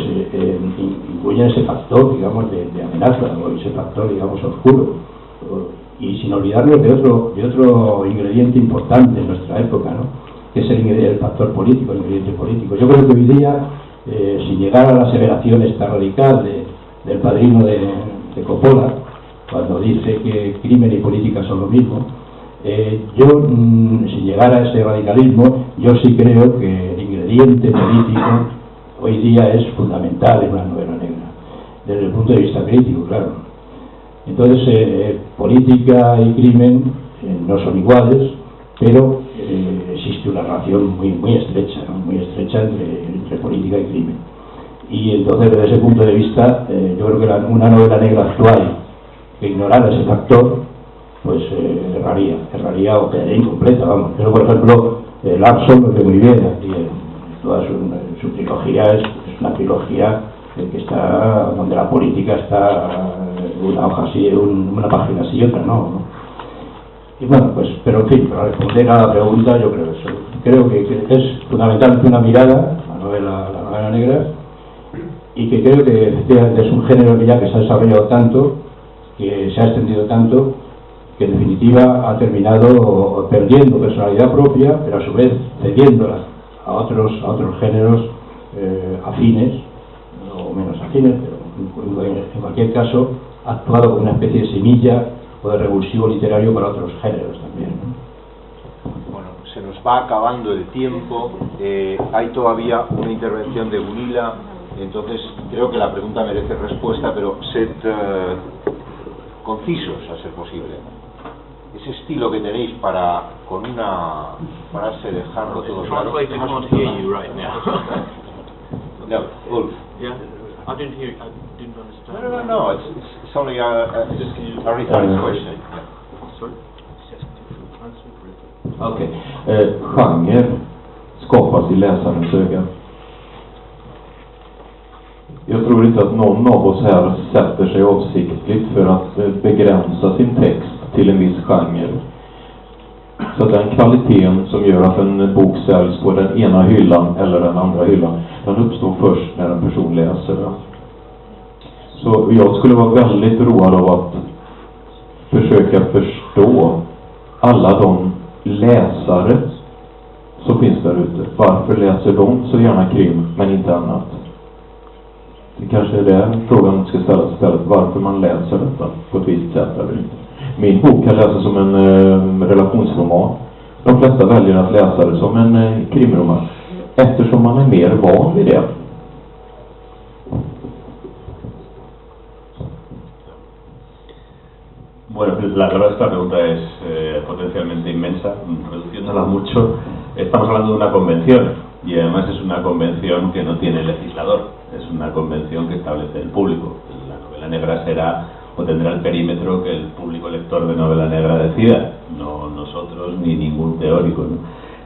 incluyen ese factor, digamos, de amenaza, o ese factor, digamos, oscuro, y sin olvidarnos de otro ingrediente importante en nuestra época, ¿no? Que es el factor político, el ingrediente político. Yo creo que hoy día, sin llegar a la aseveración esta radical del padrino de Coppola, cuando dice que crimen y política son lo mismo, yo, sin llegar a ese radicalismo, yo sí creo que el ingrediente político hoy día es fundamental en una novela negra, desde el punto de vista crítico, claro. Entonces, política y crimen no son iguales, pero existe una relación muy estrecha, ¿no? Muy estrecha entre política y crimen. Y entonces, desde ese punto de vista, yo creo que una novela negra actual que ignorara ese factor, pues erraría o quedaría incompleta, vamos. Pero, por ejemplo, Larson lo ve muy bien aquí, toda su trilogía es una trilogía que está, donde la política está una hoja así, una página así y otra no. Y bueno, pues, pero en fin, para responder a la pregunta, yo creo eso. Creo que es fundamentalmente una mirada, la novela negra, y que creo que efectivamente es un género que se ha desarrollado tanto, que se ha extendido tanto, que en definitiva ha terminado perdiendo personalidad propia, pero a su vez cediéndola a otros géneros afines, o menos afines, pero en cualquier caso ha actuado como una especie de semilla o de revulsivo literario para otros géneros también, ¿no? Bueno, se nos va acabando el tiempo, hay todavía una intervención de Gunilla, entonces creo que la pregunta merece respuesta, pero sed concisos a ser posible. Ese estilo que tenéis para, con una frase, dejarlo todo claro. I can't hear you right now. No, Ulf. Yeah, I didn't understand. No, it's only a rhetorical question. Sorry? Okej. Genre skapas i läsarens öga. Jag tror inte att någon av oss här sätter sig avsiktligt för att begränsa sin text till en viss genre. Så att den kvaliteten som gör att en bok säljs på den ena hyllan eller den andra hyllan, den uppstår först när en person läser den. Så jag skulle vara väldigt road av att försöka förstå alla de läsare som finns där ute. Varför läser de så gärna krim men inte annat? Det kanske är där frågan ska ställas istället. Varför man läser detta på ett visst sätt eller inte. Min bok kan läsas som en relationsroman. De flesta väljer att läsa det som en krimroman. Eftersom man är mer van vid det. Bueno, la verdad esta pregunta es potencialmente inmensa. Reduciéndola mucho, estamos hablando de una convención. Y además es una convención que no tiene legislador. Es una convención que establece el público. La novela negra será o tendrá el perímetro que el público lector de novela negra decida, no nosotros ni ningún teórico, ¿no?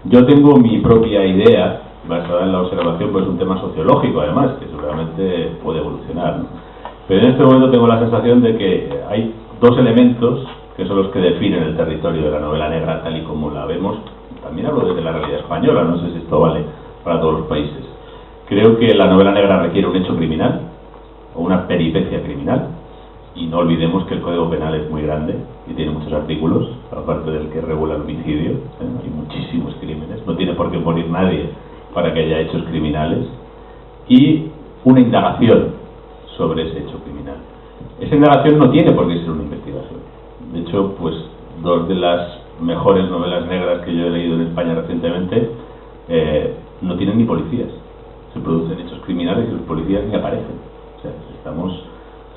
Yo tengo mi propia idea basada en la observación, pues un tema sociológico además, que seguramente puede evolucionar, ¿no? Pero en este momento tengo la sensación de que hay dos elementos que son los que definen el territorio de la novela negra tal y como la vemos. También hablo desde la realidad española, no sé si esto vale para todos los países. Creo que la novela negra requiere un hecho criminal o una peripecia criminal. Y no olvidemos que el Código Penal es muy grande y tiene muchos artículos, aparte del que regula el homicidio. Hay muchísimos crímenes, no tiene por qué morir nadie para que haya hechos criminales. Y una indagación sobre ese hecho criminal. Esa indagación no tiene por qué ser una investigación. De hecho, pues dos de las mejores novelas negras que yo he leído en España recientemente no tienen ni policías. Se producen hechos criminales y los policías ni aparecen. O sea, estamos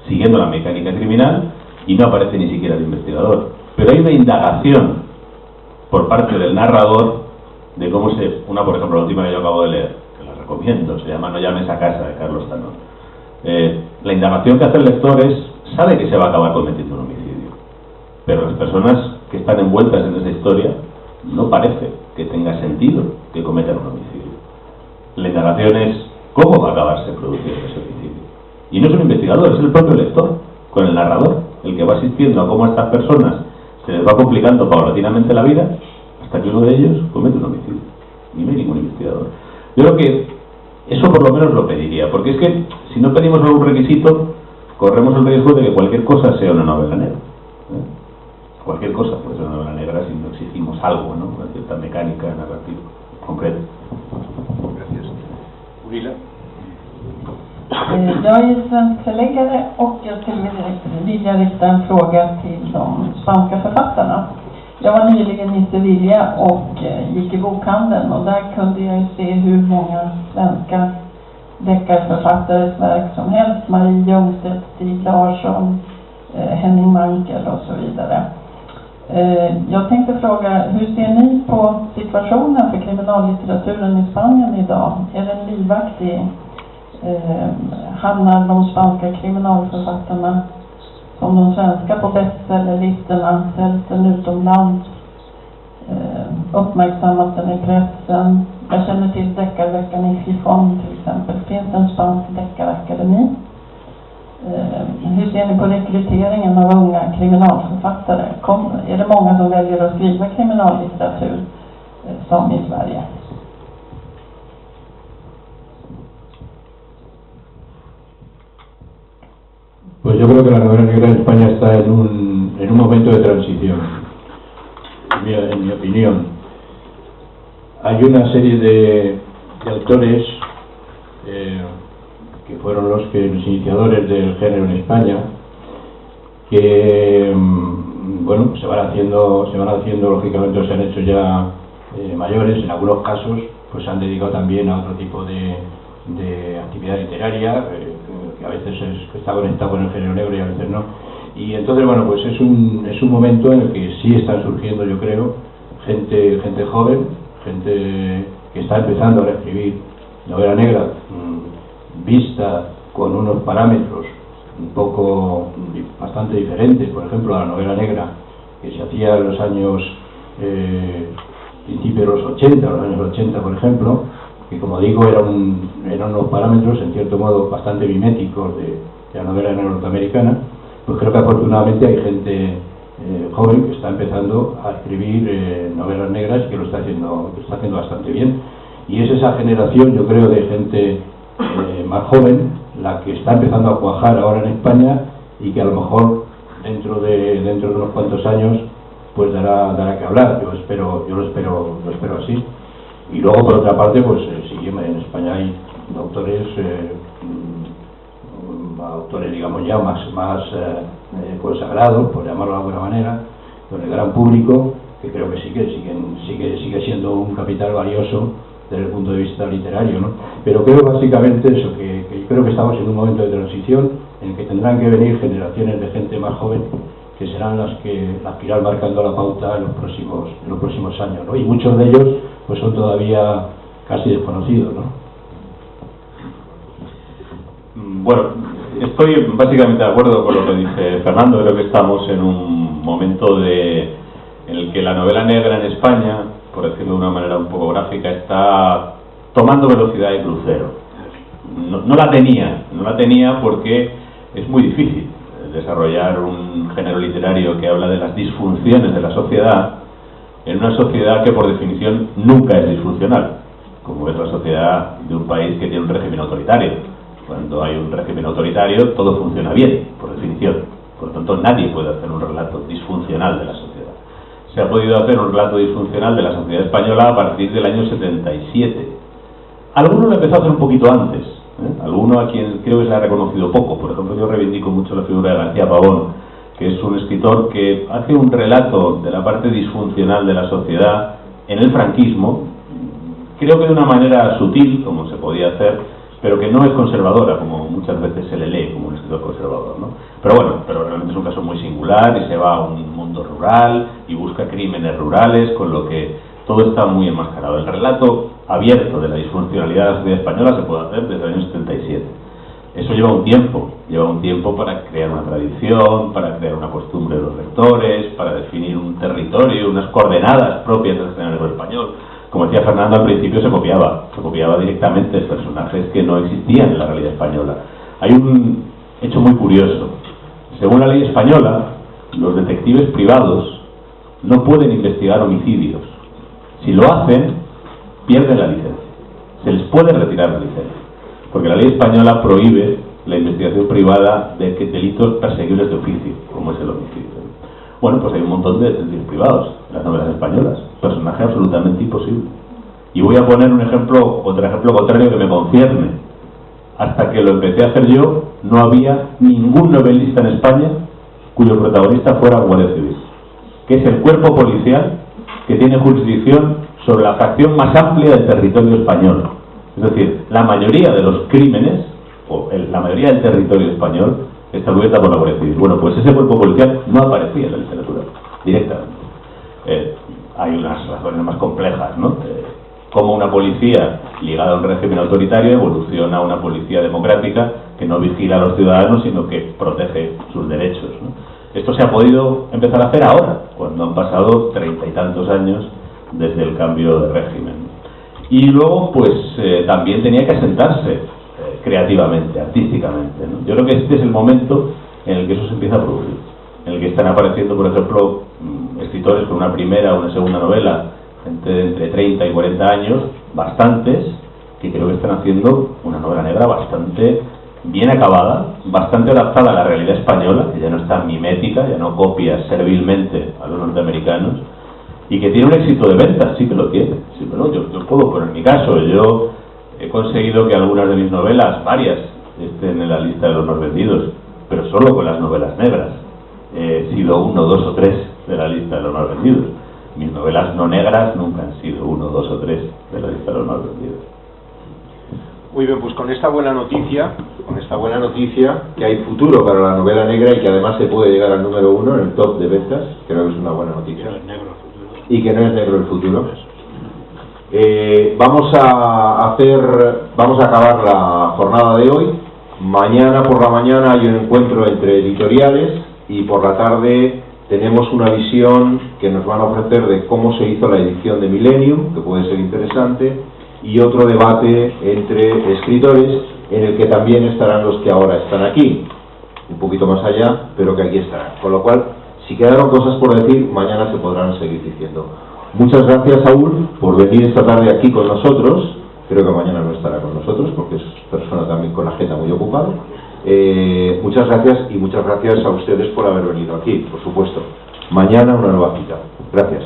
siguiendo la mecánica criminal y no aparece ni siquiera el investigador. Pero hay una indagación por parte del narrador de cómo una por ejemplo la última que yo acabo de leer, que la recomiendo, se llama No llames a casa, de Carlos Tanón. La indagación que hace el lector sabe que se va a acabar cometiendo un homicidio, pero las personas que están envueltas en esa historia no parece que tenga sentido que cometan un homicidio. La indagación es cómo va a acabarse produciendo ese homicidio. Y no es un investigador, es el propio lector, con el narrador, el que va asistiendo a cómo estas personas se les va complicando paulatinamente la vida hasta que uno de ellos comete un homicidio. Y no hay ningún investigador. Yo creo que eso por lo menos lo pediría, porque es que si no pedimos algún requisito, corremos el riesgo de que cualquier cosa sea una novela negra. Cualquier cosa puede ser una novela negra si no exigimos algo, ¿no? Una cierta mecánica narrativa concreta. Gracias. Urila. Jag är svensk förläggare och jag skulle vilja rikta en fråga till de spanska författarna. Jag var nyligen i Sevilla och gick i bokhandeln och där kunde jag se hur många svenska deckarförfattares verk som helst. Marie Ljungstedt, Stig Larsson, Henning Mankell och så vidare. Jag tänkte fråga, hur ser ni på situationen för kriminallitteraturen i Spanien idag? Är den livaktig? Hamnar de spanska kriminalförfattarna som de svenska på bestsellerlistorna? Säljs den utomlands? Uppmärksammas den i pressen? Jag känner till deckarveckan i Gijón till exempel. Finns det en spansk deckarakademi? Hur ser ni på rekryteringen av unga kriminalförfattare? Är det många som väljer att skriva kriminallitteratur som i Sverige? Pues yo creo que la novela negra en España está en un momento de transición, en mi opinión. Hay una serie de autores que fueron los iniciadores del género en España, que bueno, se van haciendo lógicamente, se han hecho ya mayores. En algunos casos pues se han dedicado también a otro tipo de actividad literaria, que a veces está conectado con el género negro y a veces no. Y entonces, bueno, pues es un momento en el que sí están surgiendo, yo creo, gente joven, gente que está empezando a escribir novela negra, vista con unos parámetros bastante diferentes. Por ejemplo, la novela negra que se hacía en los años principios de los 80, los años 80, por ejemplo, que como digo eran unos parámetros en cierto modo bastante miméticos de la novela negra norteamericana. Pues creo que afortunadamente hay gente joven que está empezando a escribir novelas negras, que lo está haciendo bastante bien, y es esa generación, yo creo, de gente más joven la que está empezando a cuajar ahora en España, y que a lo mejor dentro de unos cuantos años pues dará que hablar. Yo lo espero así. Y luego, por otra parte, pues sí, en España hay autores digamos ya más consagrados, por llamarlo de alguna manera, con el gran público, que creo que sigue siendo un capital valioso desde el punto de vista literario, ¿no? Pero creo básicamente eso, que creo que estamos en un momento de transición en el que tendrán que venir generaciones de gente más joven, que serán las que irán marcando la pauta en los próximos años, ¿no? Y muchos de ellos pues son todavía casi desconocidos, ¿no? Bueno, estoy básicamente de acuerdo con lo que dice Fernando. Creo que estamos en un momento en el que la novela negra en España, por decirlo de una manera un poco gráfica, está tomando velocidad de crucero. No la tenía porque es muy difícil desarrollar un género literario que habla de las disfunciones de la sociedad en una sociedad que por definición nunca es disfuncional, como es la sociedad de un país que tiene un régimen autoritario. Cuando hay un régimen autoritario todo funciona bien, por definición. Por lo tanto, nadie puede hacer un relato disfuncional de la sociedad. Se ha podido hacer un relato disfuncional de la sociedad española a partir del año 77. Alguno lo empezó a hacer un poquito antes, alguno a quien creo que se ha reconocido poco. Por ejemplo, yo reivindico mucho la figura de García Pavón, que es un escritor que hace un relato de la parte disfuncional de la sociedad en el franquismo, creo que de una manera sutil, como se podía hacer, pero que no es conservadora, como muchas veces se le lee como un escritor conservador, ¿no? Pero realmente es un caso muy singular, y se va a un mundo rural y busca crímenes rurales, con lo que todo está muy enmascarado. El relato abierto de la disfuncionalidad de la sociedad española se puede hacer desde el año 77. Eso lleva un tiempo para crear una tradición, para crear una costumbre de los lectores, para definir un territorio, unas coordenadas propias del género español. Como decía Fernando, al principio se copiaba directamente personajes que no existían en la realidad española. Hay un hecho muy curioso. Según la ley española, los detectives privados no pueden investigar homicidios. Si lo hacen, pierden la licencia. Se les puede retirar la licencia, porque la ley española prohíbe la investigación privada de delitos perseguibles de oficio, como es el homicidio. Bueno, pues hay un montón de detectives privados en las novelas españolas, personaje absolutamente imposible. Y voy a poner un ejemplo, otro ejemplo contrario que me concierne. Hasta que lo empecé a hacer yo, no había ningún novelista en España cuyo protagonista fuera un guardia civil, que es el cuerpo policial que tiene jurisdicción sobre la fracción más amplia del territorio español. Es decir, la mayoría de los crímenes, la mayoría del territorio español, está cubierta por la Guardia Civil. Bueno, pues ese cuerpo policial no aparecía en la literatura, directamente. Hay unas razones más complejas, ¿no? Cómo una policía ligada a un régimen autoritario evoluciona a una policía democrática que no vigila a los ciudadanos, sino que protege sus derechos, ¿no? Esto se ha podido empezar a hacer ahora, cuando han pasado 30 y tantos años desde el cambio de régimen. Y luego, pues, también tenía que asentarse creativamente, artísticamente, ¿no? Yo creo que este es el momento en el que eso se empieza a producir, en el que están apareciendo, por ejemplo, escritores con una primera o una segunda novela, gente de entre 30 y 40 años, bastantes, que creo que están haciendo una novela negra bastante bien acabada, bastante adaptada a la realidad española, que ya no está mimética, ya no copia servilmente a los norteamericanos, y que tiene un éxito de ventas, sí que lo tiene. Sí, bueno, yo puedo poner mi caso, yo he conseguido que algunas de mis novelas, varias, estén en la lista de los más vendidos, pero solo con las novelas negras. He sido 1, 2 o 3 de la lista de los más vendidos. Mis novelas no negras nunca han sido 1, 2 o 3 de la lista de los más vendidos. Muy bien, pues con esta buena noticia que hay futuro para la novela negra y que además se puede llegar al número 1 en el top de ventas, creo que es una buena noticia. Y que no es negro el futuro. Vamos a acabar la jornada de hoy. Mañana por la mañana hay un encuentro entre editoriales y por la tarde tenemos una visión que nos van a ofrecer de cómo se hizo la edición de Millennium, que puede ser interesante, y otro debate entre escritores en el que también estarán los que ahora están aquí, un poquito más allá, pero que aquí estarán. Con lo cual, si quedaron cosas por decir, mañana se podrán seguir diciendo. Muchas gracias, Saúl, por venir esta tarde aquí con nosotros. Creo que mañana no estará con nosotros porque es persona también con la agenda muy ocupada. Muchas gracias y muchas gracias a ustedes por haber venido aquí, por supuesto. Mañana una nueva cita. Gracias.